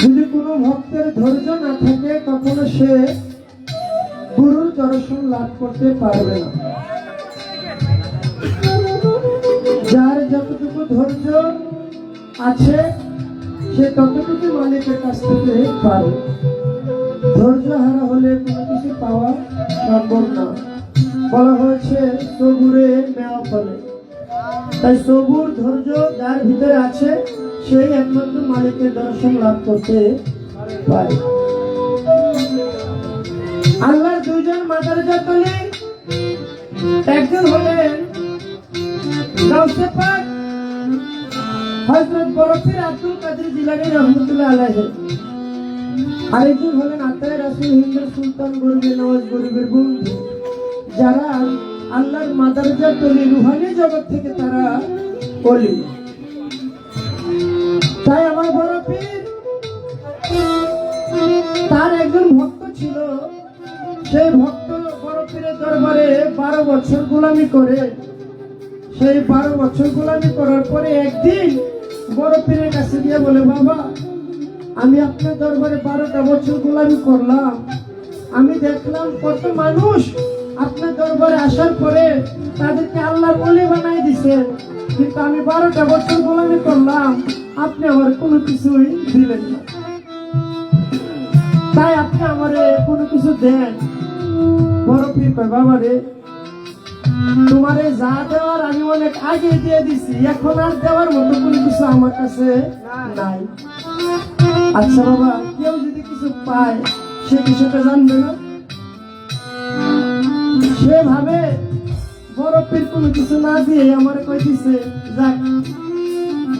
যদি কোনো ভক্তের ধৈর্য না থাকে, কখনো সে গুরুর দর্শন লাভ করতে পারবে না। যার যতটুকু ধৈর্য আছে সে ততটুকু মালিকের কাছ থেকে পাবে। ধৈর্য হারা হলে কোনো কিছু পাওয়া সম্ভব না। বলা হয়েছে সবুরে মেওয়া ফলে। তাই সবুর ধৈর্য যার ভিতরে আছে সেই একমাত্র মালিকের দর্শন লাভ করতে পারে। আল্লাহর দুইজন মাদারজা তলি, একজন হলেন গাউসে পাক হযরত বরফির আব্দুল কাদের জিলানী রহমতুল্লাহ আলাইহি, আরেকজন হলেন আতায়ে রাসূল হিন্দের সুলতান গরিবের নওয়াজ গরিবের বন্ধু, যারা আল্লাহর মাদারজা তলি রুহানি জগৎ থেকে তারা ওলি। তাই আমার বড় পীর, তার একজন ভক্ত ছিল, সেই ভক্ত বড় পীরের দরবারে 12 বছর গোলামি করে। সেই 12 বছর গোলামি করার পরে একদিন বড় পীরের কাছে গিয়ে বলে, বাবা আমি আপনার দরবারে 12টা বছর গোলামি করলাম, আমি দেখলাম কত মানুষ আপনার দরবারে আসার পরে তাদেরকে আল্লাহর ওলি বানাই দিছেন, কিন্তু আমি 12টা বছর গোলামি করলাম, আপনি আমার কোনো কিছুই দিলেন না। তাই আপনি আমারে কোনো কিছু দেন। বড় পীর কয়, বাবা রে, তোমারে যা দেওয়ার আমি অনেক আগে দিয়ে দিছি, এখন আর দেওয়ার মতো কোনো কিছু আমার কাছে নাই। আচ্ছা বাবা, কেউ যদি কিছু পায় সে বিষয়টা জানবে না? সেভাবে বড় পীর কোনো কিছু না দিয়ে আমার কই দিছে, যাক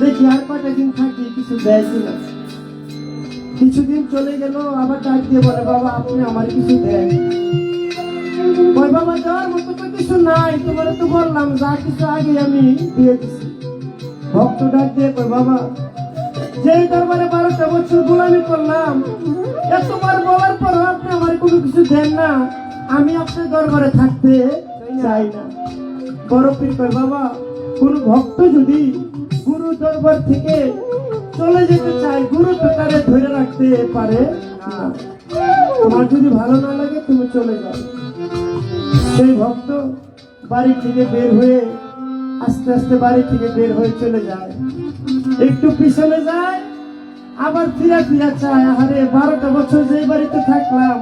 দেখি আর কয়টা দিন থাকি, কিছু দেয় কিনা। কিছুদিন চলে গেল, আবার ডাক দিয়ে বলে, বাবা আপনি আমার কিছু দেন। ওই বাবা দেওয়ার মতো তো কিছু নাই, তোমার তো বললাম যা কিছু আগে আমি দিয়ে দিছি। ভক্ত ডাক দিয়ে কই, বাবা যেই দরবারে 12টা বছর গোলামি করলাম, এতবার বলার পর আপনি আমার কোনো কিছু দেন না, আমি আপনার দরবারে থাকতে চাই না। বড় পীর কয়, বাবা কোন ভক্ত যদি গুরু দরবার থেকে চলে যেতে চায়, গুরু তো তারে ধরে রাখতে পারে না। তোমার যদি ভালো না লাগে তুমি চলে যাও। সেই ভক্ত বাড়ি থেকে বের হয়ে আস্তে আস্তে বাড়ি থেকে বের হয়ে চলে যায়। একটু পিছনে যায়, আবার ফিরা ফিরা চায়, আরে 12টা বছর যে বাড়িতে থাকলাম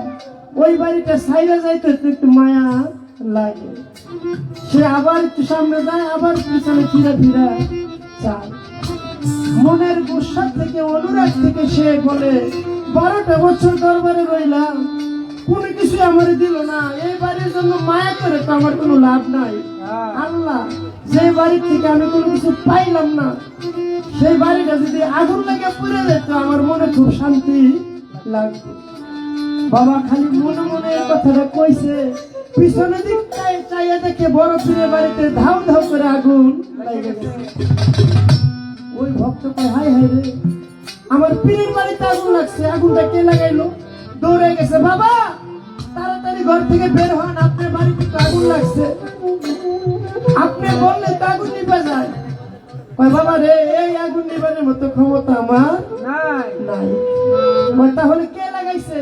ওই বাড়িটা সাইরা যাইতে একটু মায়া লাগে। সে আবার একটু সামনে যায়, আবার পিছনে ফিরা ফিরা চায়। মনের গোসা থেকে, অনুরাগ থেকে সে বলে, 12টা বছর দরবারে রইলাম, কোনো কিছু আমার দিল না, এই বাড়ির জন্য মায়া করে তো আমার কোনো লাভ নাই। আল্লাহ, যে বাড়ি থেকে আমি কোনো কিছু পাইলাম না, সেই বাড়িটা যদি আগুন লেগে পুড়ে যেত আমার মনে খুব শান্তি লাগতো। বাবা খালি মনে মনে এই কথাটা কইছে, পিছনে দিক চাইয়া দেখে বড় পীরের বাড়িতে ধাউ ধাউ করে আগুন লেগে গেছে। ওই ভক্ত কয়, হায় হায় রে, আমার পীরের বাড়িতে আগুন লাগছে, আগুনটা কে লাগাইলো? দৌড়ে গেছে, বাবা তাড়াতাড়ি ঘর থেকে বের হন, আপনার বাড়িতে তো আগুন লাগছে, আপনি বললে তো আগুন নিভা যায়। কয়, বাবা রে, এই আগুন নিবানোর মতো ক্ষমতা আমার নাই। কয়, তাহলে কে লাগাইছে?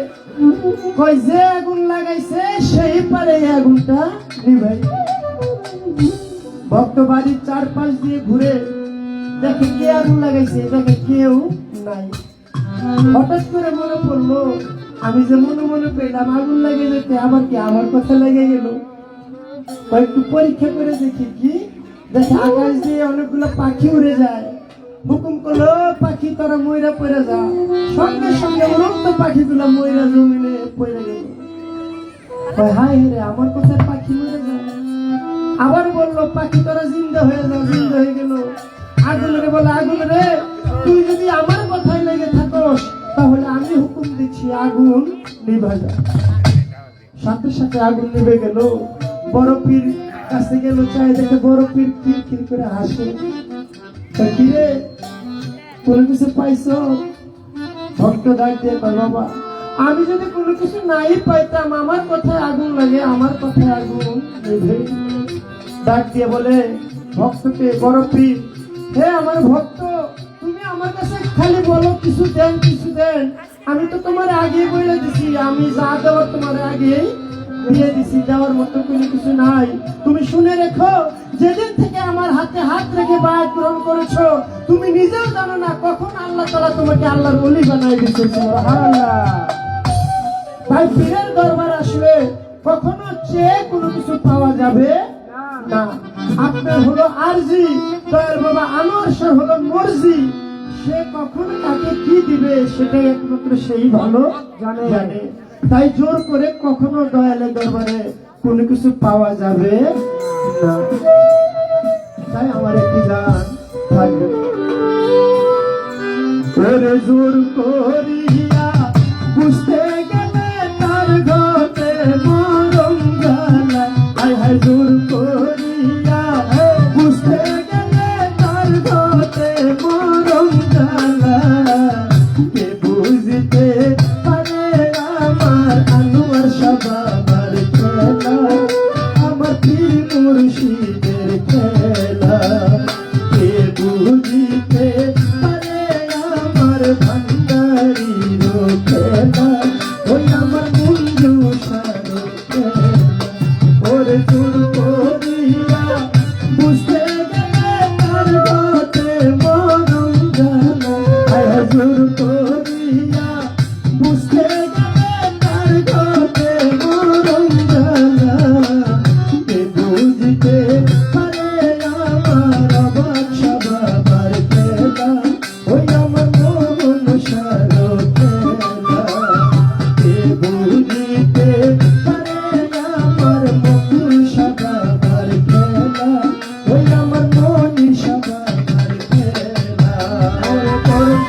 কয়, যে আগুন লাগাইছে সেই পারে এই আগুনটা নিভাই। ভক্ত বাড়ির চারপাশ দিয়ে ঘুরে দেখে কে আগুন লাগাইছে, দেখে কেউ নাই। হঠাৎ করে মনে পড়লো, আমি যে মনে মনে পেলাম আগুন লাগে যেতে, আবার কি আমার কথা লেগে গেল। একটু পরীক্ষা করে দেখি কি দেখে আকাশ দিয়ে অনেকগুলো পাখি উড়ে যায়, হুকুম করলো পাখি তোরা ময়রা পড়ে যা। সঙ্গে সঙ্গে উড়ন্ত পাখিগুলো ময়রা জমিনে পড়ে গেল। হায় রে আমার কোথায় পাখি মরে যায়। আবার বললো পাখি তোরা জিন্দা হয়ে যা, জিন্দা হয়ে গেল। আগুন রে বলে আগুন রে, তুই যদি আমার কথায় লেগে থাকস তাহলে আমি হুকুম দিচ্ছি আগুন নিভা যা। সাথে সাথে আগুন নিভে গেল। বড় পীর কাছে গেল, চাই দেখে বড় পীর খিরখির করে হাসে। কি রে কোনো কিছু পাইছ? ভক্ত ডাক দিয়ে কয় বাবা আমি যদি কোনো কিছু নাই পাইতাম, আমার কথায় আগুন লাগে, আমার কথায় আগুন নিভে। ডাক দিয়ে বলে ভক্তকে, বড় পীর হে আমার ভক্ত, তুমি আমার কাছে খালি বলো কিছু দেন কিছু দেন, আমি তো তোমার আগে বলে দিছি, আমি যা দেওয়ার তোমার আগে দিয়ে দিছি, দেওয়ার মতো কোনো কিছু নাই। তুমি শুনে রেখো, যেদিন থেকে আমার হাতে হাত রেখে বায়াত গ্রহণ করেছো, তুমি নিজেও জানো না কখন আল্লাহ তাআলা তোমাকে আল্লাহর ওলি বানাই দিয়েছে। সুবহানাল্লাহ। তাই পীরের দরবার আসলে কখনো চেয়ে কোনো কিছু পাওয়া যাবে না। আপনার হলো আরজি, দয়াল বাবা আনোয়ার শাহ হলো মর্জি। সে কখন তাকে কি দিবে সেটাই একমাত্র সেই ভালো জানে। তাই জোর করে কখনো দয়ালের দরবারে কোনো কিছু পাওয়া যাবে না। তাই আমার একটি গান থাকবে, ওরে জোর করিয়া বুঝতে গেলে তার ঘটে মরম জ্বালা। হায় হায় জোর করিয়া বুঝতে গেলে তার ঘটে মরম জ্বালা। কে বুঝতে পারে আমার আনোয়ার শাহ বাবার খেলা, আমার পীর মুর্শিদের খেলা। কে বুঝতে পারে আমার ভান্ডারির খেলা, ওই আমার বন্ধু সারো খেলা। ওরে জোর করিয়া বুঝতে গেলে তার ঘটে মরম জ্বালা। হায় হায় জোর করিয়া বুঝতে গেলে তার ঘটে মরম জ্বালা। কে বুঝতে পারে আমার অবাক শাহ বাবার খেলা, ওই আমার মন সারো খেলা। কে বুঝতে পারে আমার মন শাহ বাবার খেলা, ওই আমার মন শাহ বাবার খেলা। ওরে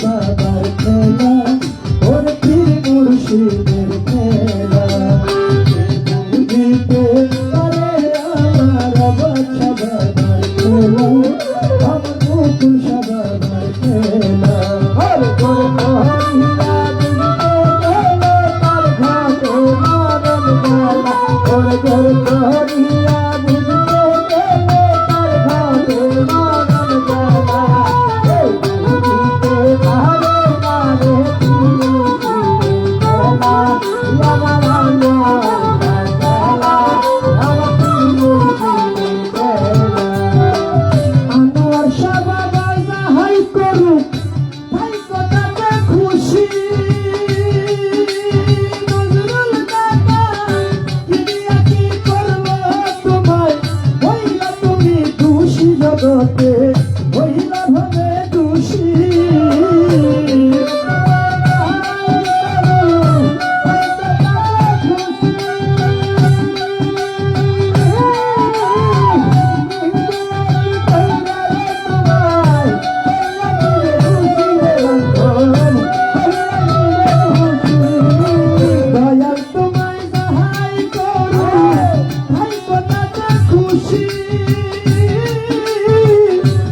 বাবার খেলা ওর পীর মুর্শিদের খেলা বুঝিতে পারে আমার বাচ্চা বাবার খেলা আমার মুকুল বাবার খেলা আর তোর মহিলা তার ঘাটে মারণ গেলা ওর ঘর করিয়া বুঝতে গেলে তার ঘাটে মারণ গেলা বুঝিতে পারে মারে আনোয়ার শাহ বাবা যাহাই করুক তাই কথাতে খুশি নজরুল কাকা কিনিয়া কি করবো তোমায় হইলা তুমি খুশি জগতে হইলা ভাবে খুশি দয়াল তোমায় যাহাই করো তাই কথাতে খুশি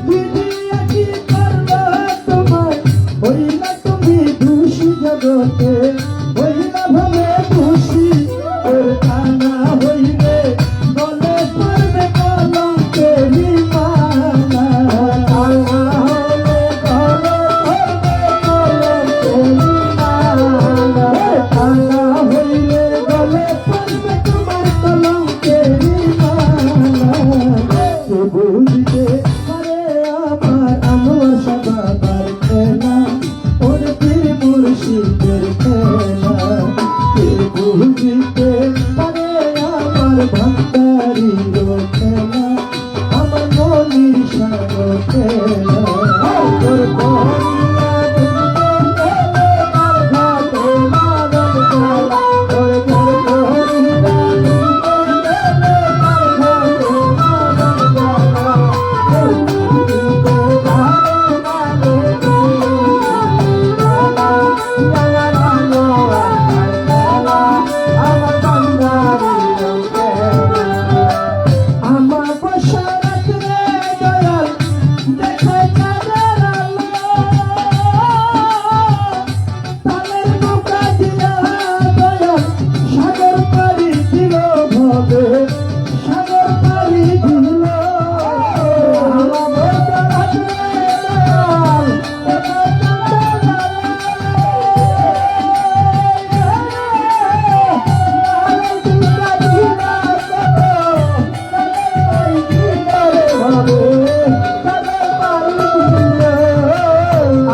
দিদিয়া কি করলো তোমায় হইলা তুমি খুশি জগতে হইলা ভাবে খুশি ওর কানা হইলে গলে পড়বে কলঙ্কেরি মালা কানা হইলে গলে পড়বে কলঙ্কেরি মালা কানা হইলে গলে পড়বে তোমার কলঙ্কেরি মালা কে বুঝতে পারে আমার আনোয়ার শাহ বাবার খেলা ওর পীর মুর্শিদের খেলা কে বুঝতে পারে আমার ভান্ডারির খেলা আমার মনির শাহ খেলা তোর করিয়া বুঝতে গেলে তার ঘাটে মারণ গেলা তোর ঘর করিয়া বুঝতে গেলে তার ঘাটে মারণ গেলা বুঝিতে পারে মারে আমার বসরাত রে দয়াল দেখায় কাদের আলো তালের নৌকা দিয়া দয়াল সাগর পাড়ি দিল ভবে সাগর পাড়ি দিল আমার বসরাত রে দয়াল দেখায় কাদের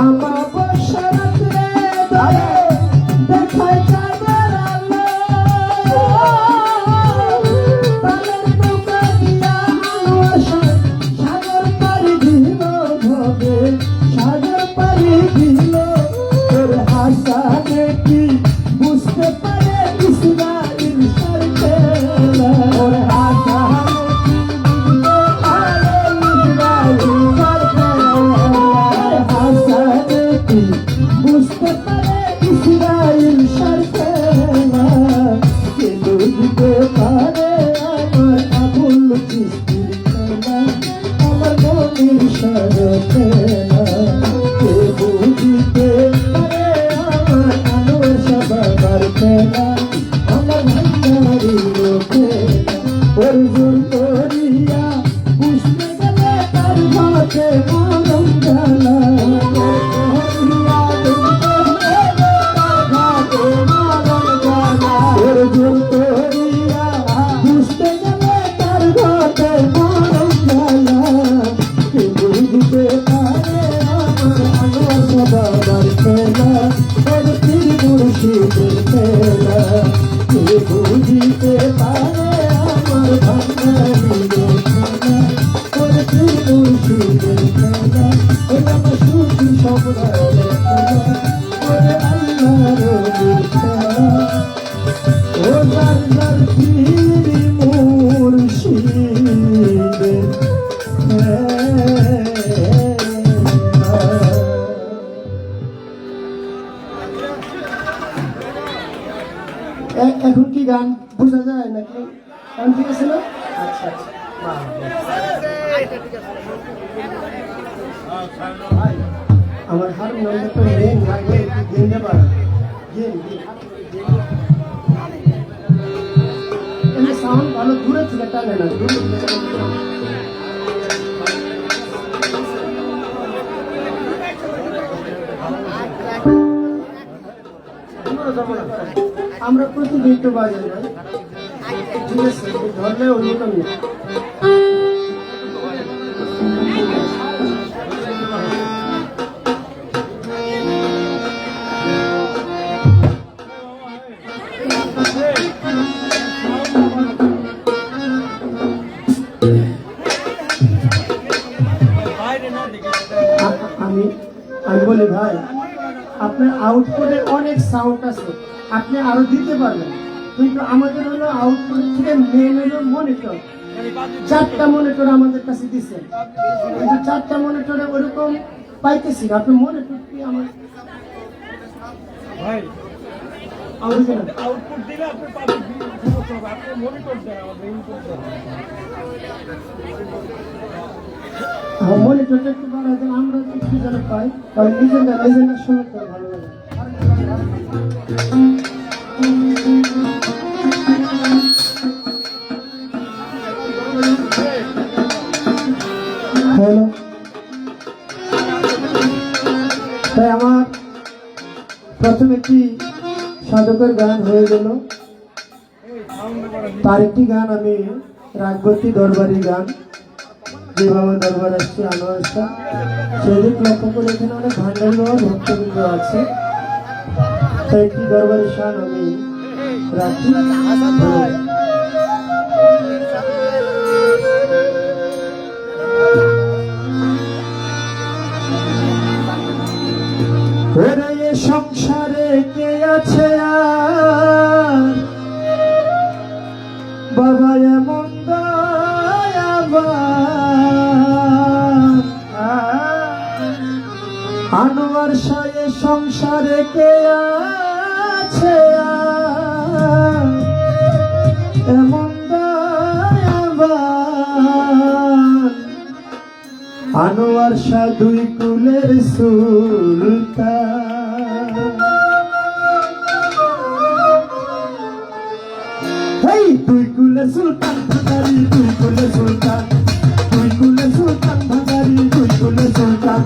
আমার বসরাত রে দয়াল দেখায় কাদের আলো তালের নৌকা দিয়া আনোয়ার শাহ সাগর পাড়ি দিল ভবে সাগর পাড়ি দিল তোর হাসা দেখি বুঝতে পারে ইসরাইল শাহ খেলা ওর হাসা দেখি বুঝতে পারে ইসরাইল শাহ খেলা হাসা দেখি বুঝতে পারে ইসরাইল শাহ খেলা কে বুঝতে পারে আমার আবুল চিস্তির খেলা আমার মনির শাহ খেলা কে বুঝতে পারে আমার আনোয়ার শাহ বাবার খেলা আমার ভান্ডারির খেলা ওর জোর করিয়া বুঝতে গেলে তার ঘাটে মারণ গেলা ওর জোর করিয়া বুঝতে গেলে তার ঘাটে মারণ গেলা কে বুঝতে পারে এখন কি গান বোঝা যায় নাকি? গান ঠিক আছে না? আচ্ছা আচ্ছা, বাহ, বাহ। আমার হারমোনিয়ামটা তো মেন লাগে, গেন্দে পারে এমনি সাউন্ড ভালো, দূরে থেকে টানে না, দূরে থেকে আমরা প্রতিদিন তো বাজাই না, ঠিক আছে, ধরলে অন্যতম না। আমি বলি ভাই, আপনার আউটপুটে অনেক সাউন্ড আছে, আপনি আরো দিতে পারবেন, কিন্তু আমাদের হলো আউটপুট থেকে মেন হলো মনিটর। 4টা মনিটর আমাদের কাছে দিচ্ছে, কিন্তু 4টা মনিটরে ওরকম পাইতেছি না। আপনি মনিটর কি আমার আউটপুট দিলে আপনি পাবেন, আপনি মনিটর দেন, আমাদের ইনপুট দেন। মনিটরটা একটু বাড়াই দেন, আমরা একটু যেন পাই, তাহলে নিজেদের শুনতে ভালো লাগে। হ্যালো, তাই আমার প্রথম একটি সাধকের গান হয়ে গেল, তার একটি গান আমি রাগবতী দরবারি গান, যে বাবা দরবার আসছে আনোয়ারটা, সেদিক লক্ষ্য করে এখানে অনেক ভান্ডারি বাবা ভক্তবৃন্দ আছে, তাই একটি দরবারি শান আমি রাখি। ওরে এ সংসারে কে আছে আর বাবা এমন দয়াবান, আনোয়ার শাহ এ সংসারে কে আছে আর এমন দয়াবান, আনোয়ার শাহ 2 কুলের সুলতান। এই 2 কুলের সুলতান ভাগারি, 2 কুলের সুলতান, 2 কুলের সুলতান ভাগারি, 2 কুলের সুলতান।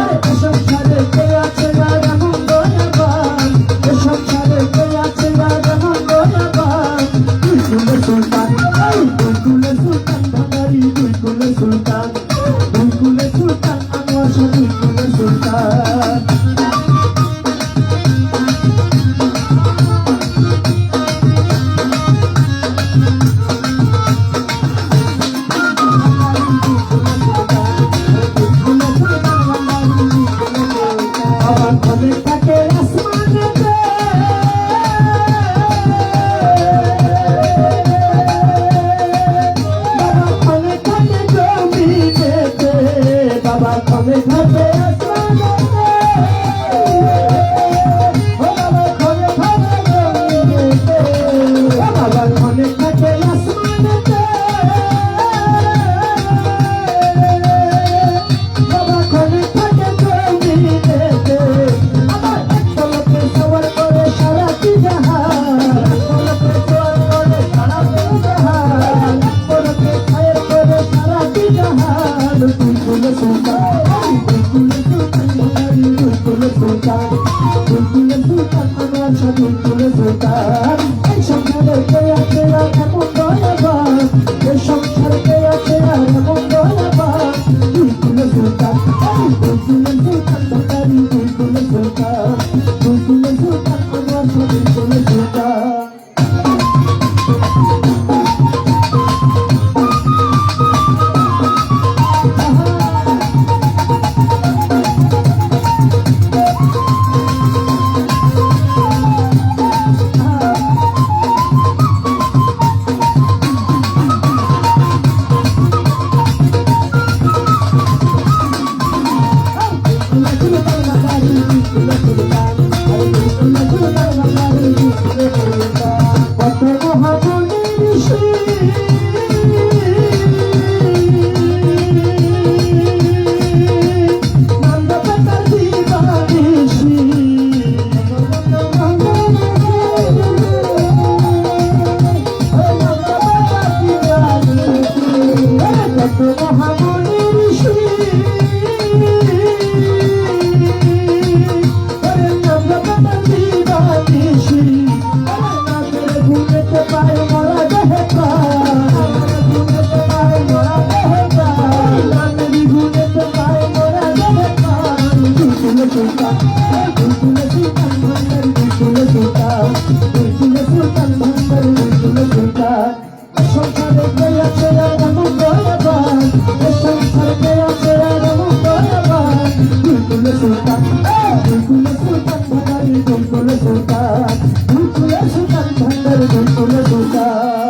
এ সংসারে কে আছে আর এমন দয়াবান, এ সংসারে কে আছে আর এমন দয়াবান, 2 কুলের সুলতান। এই 2 কুলের সুলতান ভাগারি, 2 কুলের সুলতান, 2 কুলের সুলতান, আনোয়ার শাহ 2 কুলের সুলতান। আমার ঘরে থাকে আসমানেতে, বাবা ঘরে থাকে জমিনেতে, বাবা ঘরে থাকে আসমানেতে, ও বাবা ঘরে থাকে জমিনেতে, বাবা ঘরে থাকে আসমানেতে, বাবা ঘরে থাকে জমিনেতে। আমার একটা লোকে সওয়ার করে সারাটি জাহান, একটা লোকে সওয়ার করে সারাটি জাহান, একটা লোকে ছায়ের করে সারাটি জাহান। 2 কুলের সুলতান, 2 কুলের সুলতান, 2 কুলের সুলতান, 2 কুলের সুলতান, আনোয়ার শাহ 2 কুলের সুলতান। এই সংসারে কে আছে আর এমন দয়াবান, এই সংসারে কে আছে আর এমন দয়াবান, 2 কুলের সুলতান। এই 2 কুলের সুলতান ভাগারি, 2 কুলের সুলতান, 2 কুলের সুলতান, আনোয়ার শাহ 2 কুলের সুলতান। Thank you. দুলদুলে সুলতান ভান্ডারি দুলদুলে সুলতান দুলদুলে সুলতান ভান্ডারি দুলদুলে সুলতান সংসারে কে আছে আর এমন দয়াবান সংসারে কে আছে আর এমন দয়াবান দুলদুলে সুলতান দুলদুলে সুলতান ভান্ডারি দুলদুলে সুলতান দুলদুলে সুলতান ভান্ডারি দুলদুলে সুলতান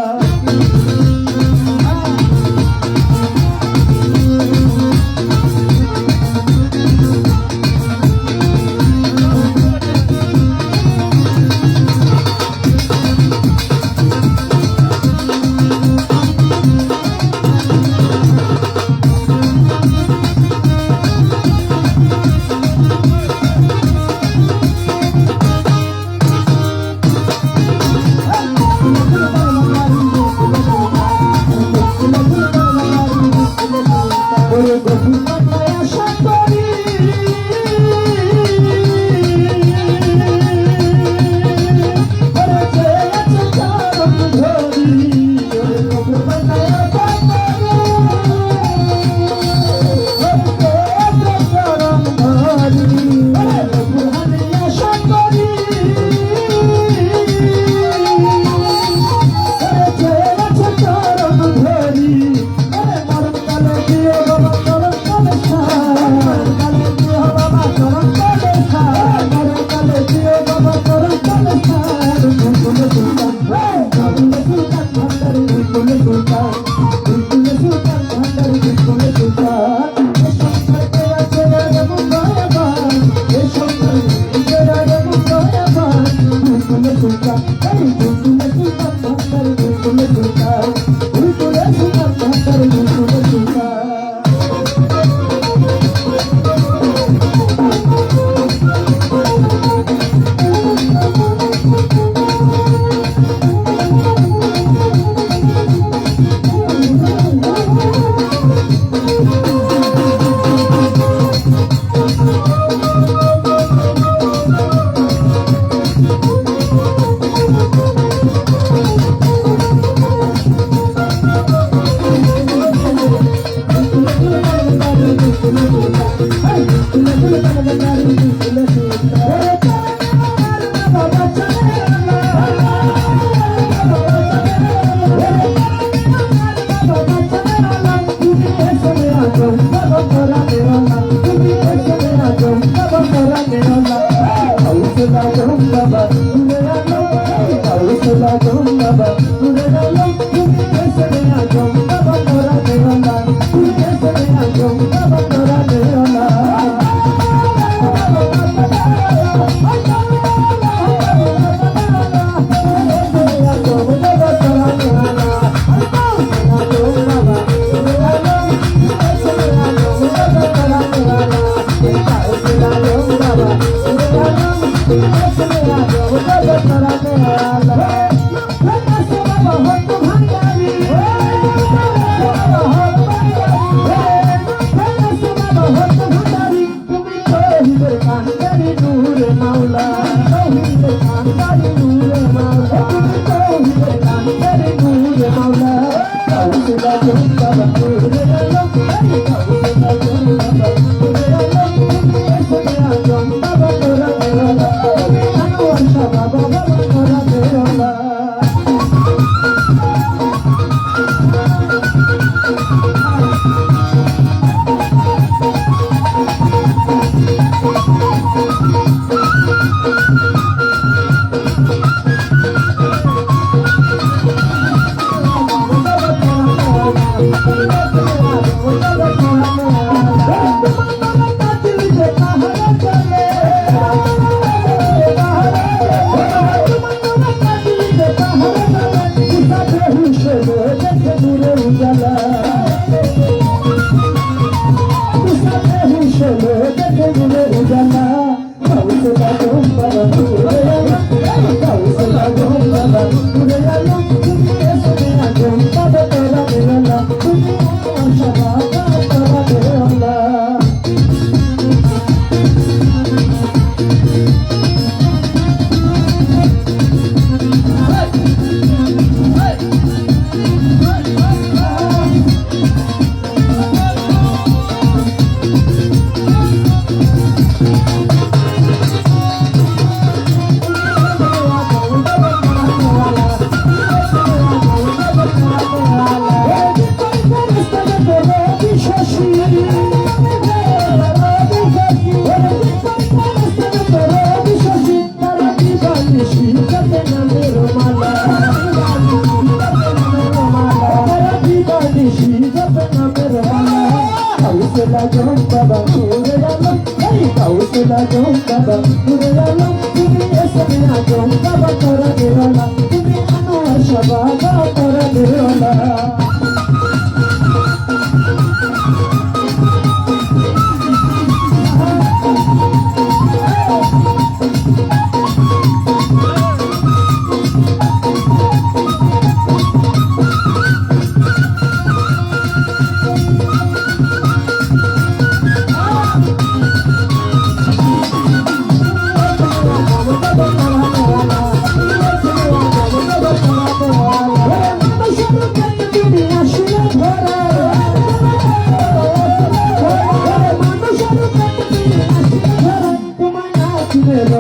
Baba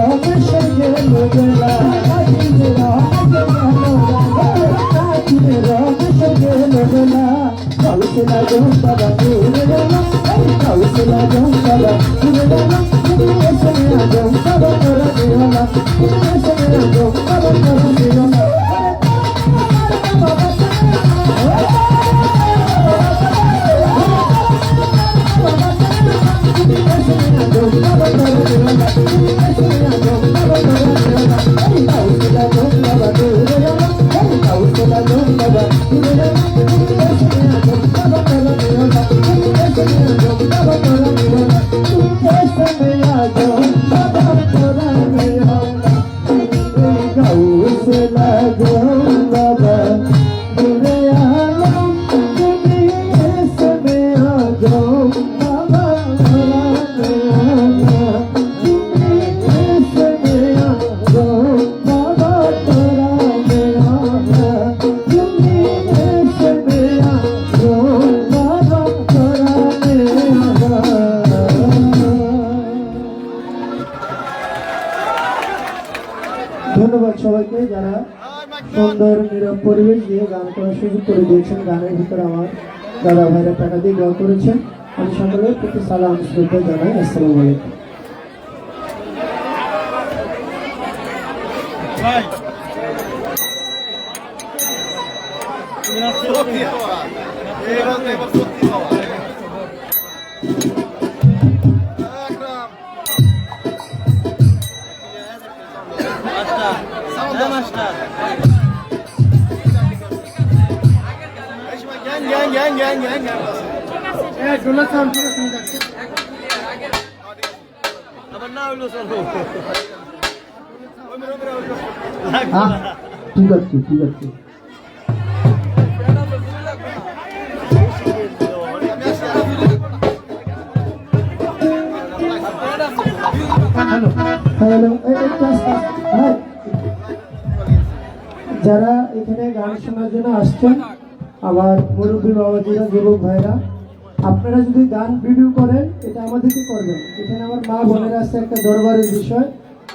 রব সঙ্গে লোবেলা দিনের রব সঙ্গে লোবেলা কাউসলা জমতারা দূরে গেল কাউসলা জমতারা দূরে গেল এসে জমতারা করে দিওলা এসে জমতারা করে দিওলা ধন্যবাদ সবাইকে যারা সুন্দর নীরব পরিবেশ দিয়ে গান করার সুযোগ করে দিয়েছেন। গানের ভিতরে আমার দাদা ভাইরা টাকা দিয়ে গান করেছেন। আমি সকলের প্রতি সালাম শ্রদ্ধা জানাই। আসসালামু আলাইকুম। ঠিক আছে ঠিক আছে। হ্যালো হ্যালো যারা এখানে গান শোনার জন্য আসছেন, আবার মুরব্বী বাবাজিরা, যুবক ভাইরা, আপনারা যদি গান ভিডিও করেন এটা আমাদেরকে করবেন। এখানে আমার মা বোনেরা আছে, একটা দরবারের বিষয়,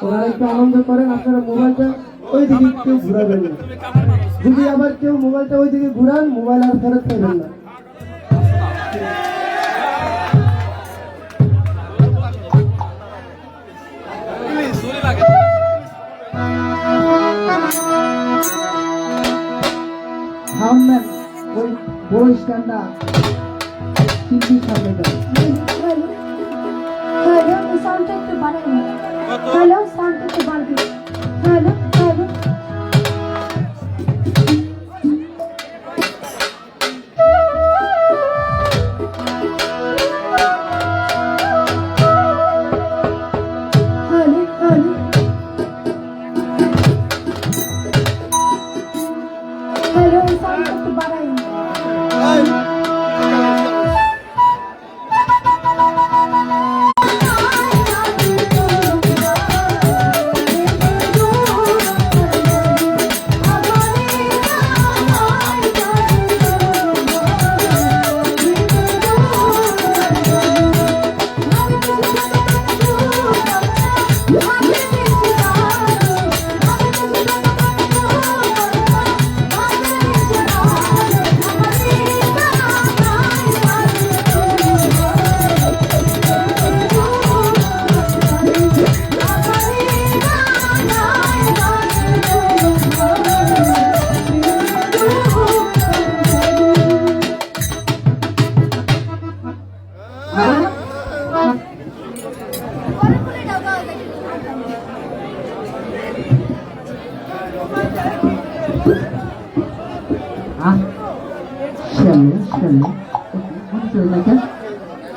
ওনারা একটু আনন্দ করেন। আপনারা মোবাইলটা ওই দিকে কেউ ঘুরাবেন না। যদি আবার কেউ মোবাইলটা ওই দিকে ঘুরান, মোবাইল আর ফেরত পাবেন না। থামবেন, ওই বড় স্ট্যান্ডটা তিনটি সামনে দেন। হ্যালো সাউন্ডটা একটু বাড়ান। হ্যালো সাউন্ডটা একটু বাড়ান। হ্যালো হ্যালো সাউন্ডটা একটু বাড়ান।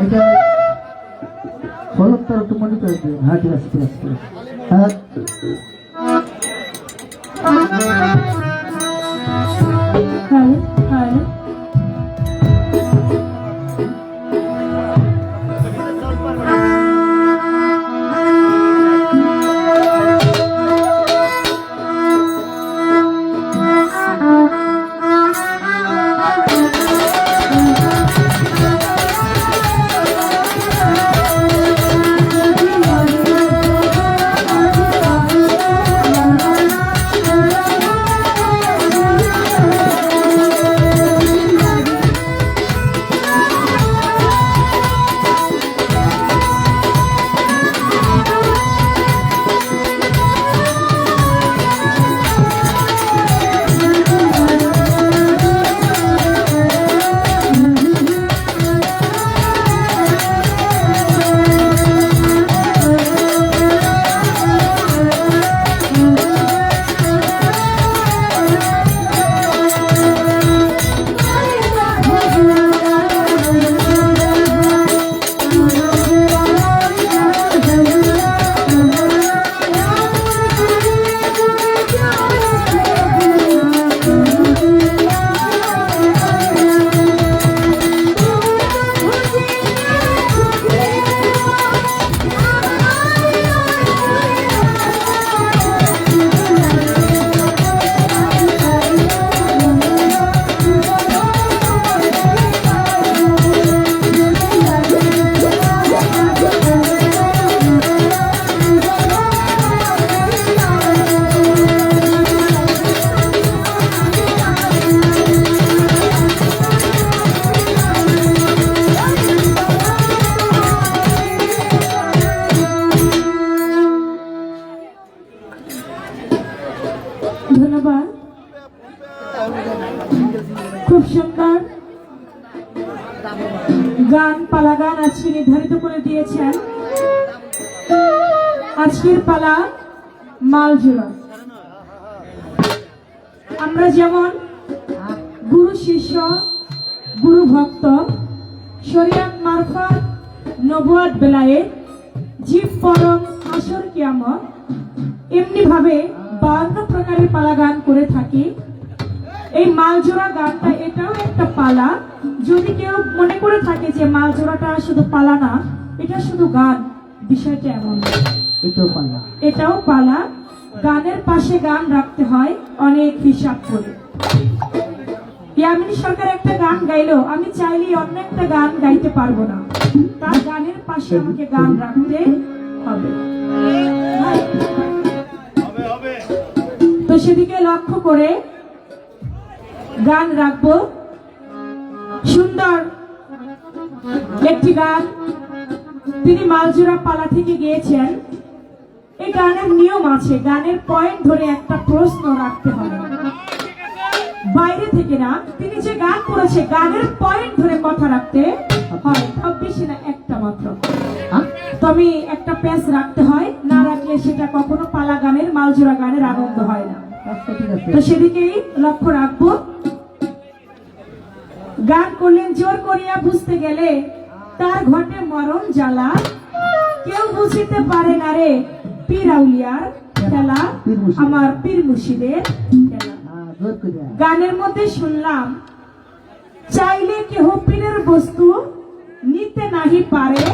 এটা ফলক তার একটু মনে করে দিন। হ্যাঁ ঠিক আছে ঠিক আছে ঠিক আছে। হ্যাঁ হ্যালো হ্যালো ধন্যবাদ। খুব সুন্দর গান, পালা গান আজকে নির্ধারিত করে দিয়েছেন। আজকের পালা মালজোড়া। আমরা যেমন গুরু শিষ্য, গুরু ভক্ত, শরিয়াত মারফত, নবুয়াত বেলায়েত, জীব পরম, আসর কিয়ামত, এমনি ভাবে 52 প্রকারের পালা গান করে থাকি। এই মালজোড়া গানটা এটাও একটা পালা। যদি কেউ মনে করে থাকে যে মালজোড়াটা শুধু পালা না, এটা শুধু গান, বিষয়টা এমন না। এটাও পালা। গানের পাশে গান রাখতে হয় অনেক হিসাব করে। ইয়ামিনী সরকার একটা গান গাইলো, আমি চাইলেই অন্য একটা গান গাইতে পারবো না, তার গানের পাশে আমাকে গান রাখতে হবে। তো সেদিকে লক্ষ্য করে গান রাখবো। সুন্দর একটি গান তিনি মালজোড়া পালা থেকে গিয়েছেন। এই গানের নিয়ম আছে, গানের পয়েন্ট ধরে একটা প্রশ্ন রাখতে হবে, বাইরে থেকে না। তিনি যে গান করেছে গানের পয়েন্ট ধরে কথা রাখতে হয়, সব বেশি না, একটা মাত্র। তবে একটা প্যাচ রাখতে হয়, না রাখলে সেটা কখনো পালা গানের, মালজোড়া গানের আনন্দ হয় না। তো সেদিকেই লক্ষ্য রাখবো। গান করলেন জোর করিয়া বুঝতে গেলে তার ঘটে মরণ জ্বালা, কেউ বুঝিতে পারে না রে পীর আউলিয়ার খেলা, আমার পীর মুর্শিদের খেলা। গানের মধ্যে শুনলাম চাইলে কেহ পীরের বস্তু নিতে নাহি পারে,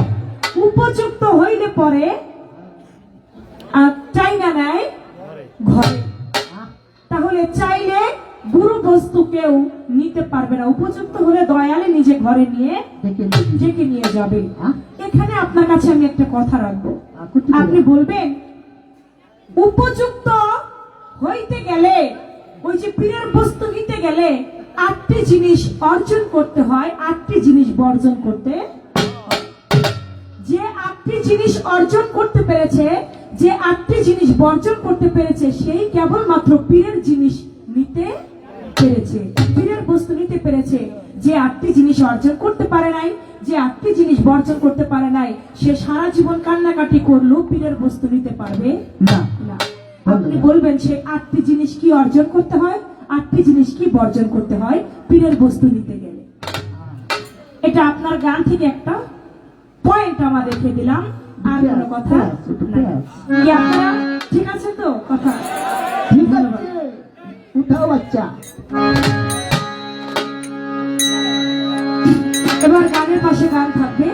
উপযুক্ত হইলে পরে আর চাই না নেয় ঘরে। তাহলে চাইলে গুরু বস্তু কেউ নিতে পারবে না, উপযুক্ত হলে দয়ালে নিজে ঘরে নিয়ে ডেকে নিয়ে যাবে। এখানে আপনার কাছে আমি একটা কথা রাখবো, আপনি বলবেন উপযুক্ত হইতে গেলে, ওই যে পীরের বস্তু নিতে গেলে 8টি জিনিস অর্জন করতে হয়, 8টি জিনিস বর্জন করতে। যে 8টি জিনিস অর্জন করতে পেরেছে, যে 8টি জিনিস বর্জন করতে পেরেছে, সেই কেবলমাত্র পীরের জিনিস নিতে পেরেছে, পীরের বস্তু নিতে পেরেছে। যে 8টি জিনিস অর্জন করতে পারে নাই, যে 8টি জিনিস বর্জন করতে পারে নাই, সে সারা জীবন কান্নাকাটি করলেও পীরের বস্তু নিতে পারবে না। আপনি বলবেন সে 8টি জিনিস কি অর্জন করতে হয়, 8টি জিনিস কি বর্জন করতে হয় পীরের বস্তু নিতে গেলে। এটা আপনার গান থেকে একটা পয়েন্ট আমরা রেখে দিলাম। আর কোনো কথা কি আপনারা ঠিক আছে তো? কথা ঠিক আছে, উঠাও বাচ্চা। এবার গানের পাশে গান থাকবে,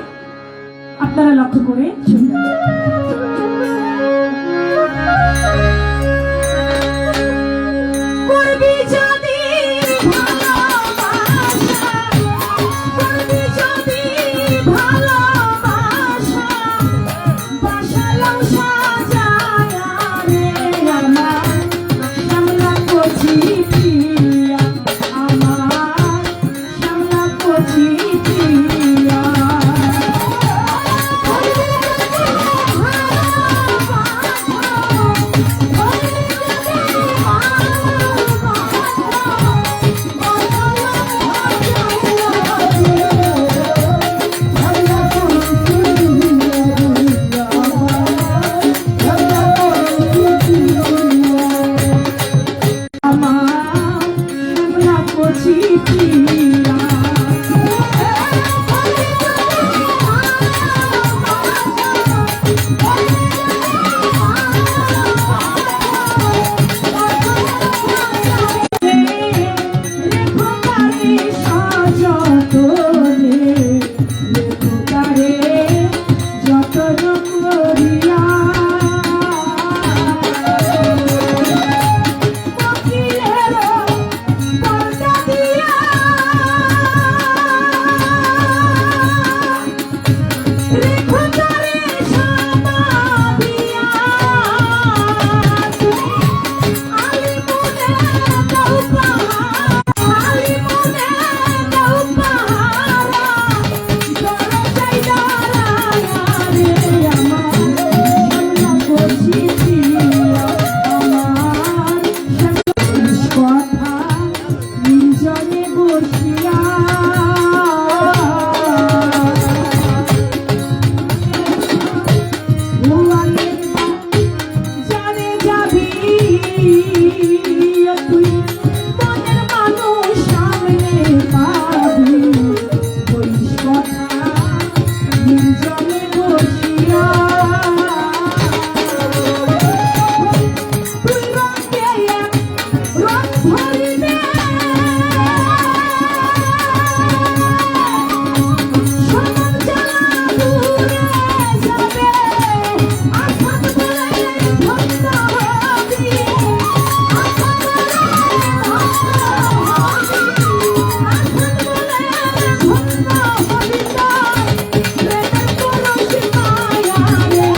আপনারা লক্ষ্য করে শুনবেন। করবি যদি ভালোবাসা, করবি যদি ভালোবাসা, বাসালাম সাজায়া রে আমার, শ্যামলা কচি প্রিয়া আমার, শ্যামলা কচি প্রিয়া। তুই মনের মানুষ সামনে পাবি বলিস কথা নির্জনে বসিয়া তুই রঙে এক রঙ ভরিবে সমান জ্বালা দূরে যাবে আসাদ বলে ভক্ত হবি আসাদ বলে ভক্ত হবি আসাদ বলে ভক্ত হবি প্রেমের পরশ মায়া রে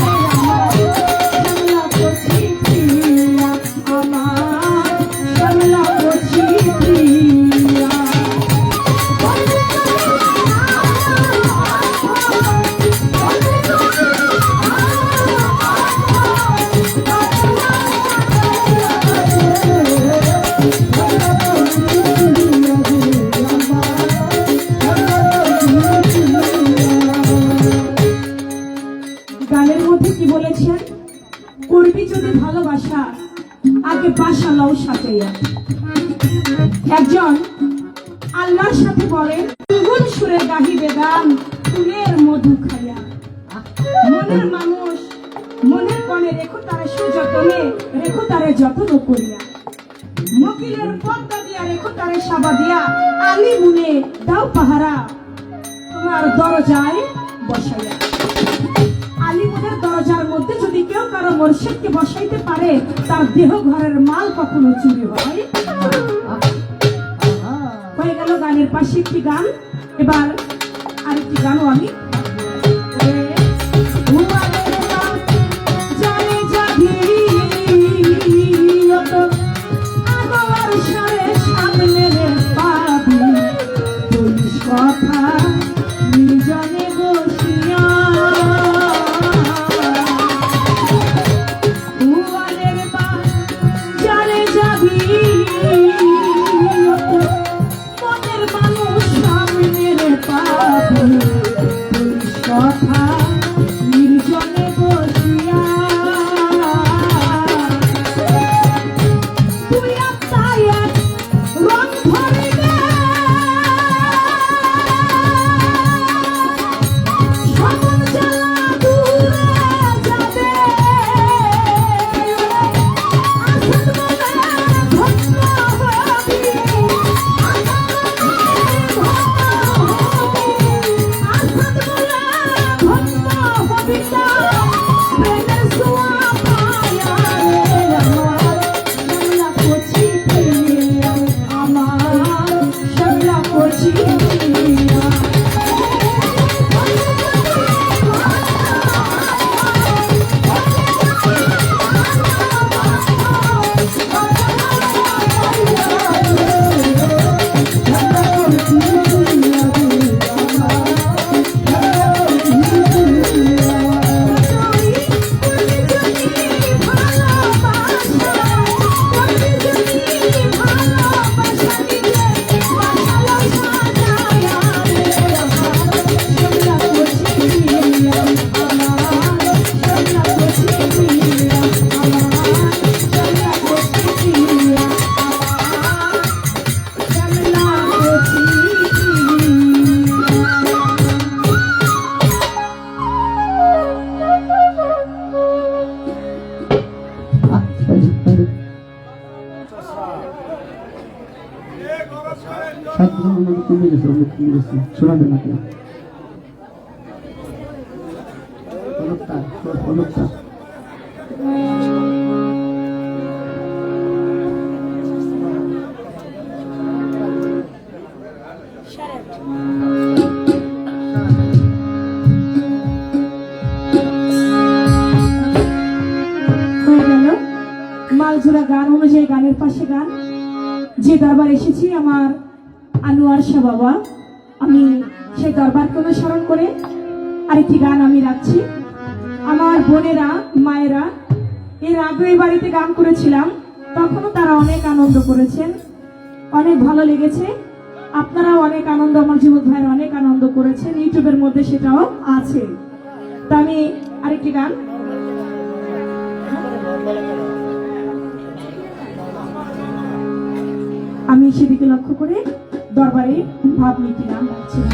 শ্যামলা করছি প্রিয়া আমার শ্যামলা করছি প্রিয়া গানের মধ্যে কি বলেছেন করবি যদি ভালোবাসা আগে বাসা লও সাথে একজন আল্লাহর সাথে বলেন তুগুল সুরে গাহিবে গান ফুলের মধু খাইয়া মনের মানুষ মনের কণে রেখো তারে সুযতনে রেখো তারে যত্ন করিয়া মকিলের পর্দা দিয়া রেখো তারে সাবা দিয়া আলি মুনে দাও পাহারা তোমার দরজায় বসাইয়া আলিমুনের দরজার মধ্যে যদি কেউ কারো মুর্শিদকে বসাইতে পারে তার দেহ ঘরের মাল কখনো চুরি হয় হয়ে গেল গানের পাশে একটি গান এবার আরেকটি গানও আমি জানে যাবি আমার সারে সামনে রে পাবি বলিস কথা নির্জনে বসিয়া দুয়ারের বাজারে যাবি মনের মানুষ সামনে রে পাবি বলিস কথা নির্জনে বসিয়া তুই আত্মায় এক রং ধরিবে সমান জ্বালা দূরে যাবে আসাদ বলে ভক্ত হবি আসাদ বলে ভক্ত হবি প্রেমের ছোঁয়া পায়া রে আমার শ্যামলা করছি প্রিয়া আমার শ্যামলা করছি প্রিয়া শোনাবেন না কেন মালঝোলা গান অনুযায়ী গানের পাশে গান যে দরবার এসেছি আমার আনোয়ার শাহ বাবা আমি সেই দরবারকে অনুসরণ করে আরেকটি গান আমি রাখছি আমার বোনেরা মায়েরা এর আগে এই বাড়িতে গান করেছিলাম তখনও তারা অনেক আনন্দ করেছেন অনেক ভালো লেগেছে আপনারাও অনেক আনন্দ আমার যুবক ভাইয়ের অনেক আনন্দ করেছেন ইউটিউবের মধ্যে সেটাও আছে তো আমি আরেকটি গান আমি সেদিকে লক্ষ্য করে দরবারে ভাব নিতে নাম ডাকছিলাম।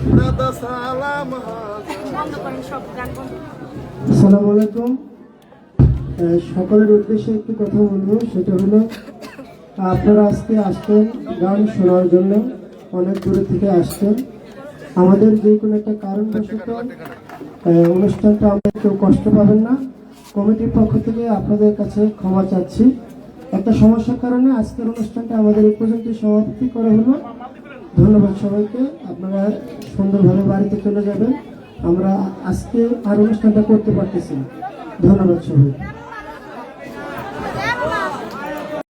দাদা সালাম আসসালামু আলাইকুম। সকলের উদ্দেশ্যে একটি কথা বলবো, সেটা হলো আপনারা আজকে আসছেন গান শোনার জন্য, অনেক দূরে থেকে আসছেন। আমাদের যে কোনো একটা কারণবশত অনুষ্ঠানটা আমরা কেউ কষ্ট পাবেন না, কমিটির পক্ষ থেকে আপনাদের কাছে ক্ষমা চাচ্ছি। একটা সমস্যার কারণে আজকের অনুষ্ঠানটা আমাদের এই পর্যন্ত সমাপ্তি করা হলো। ধন্যবাদ সবাইকে, আপনারা সুন্দরভাবে বাড়িতে চলে যাবেন। আমরা আজকে আর অনুষ্ঠানটা করতে পারতেছি না। ধন্যবাদ সবাই।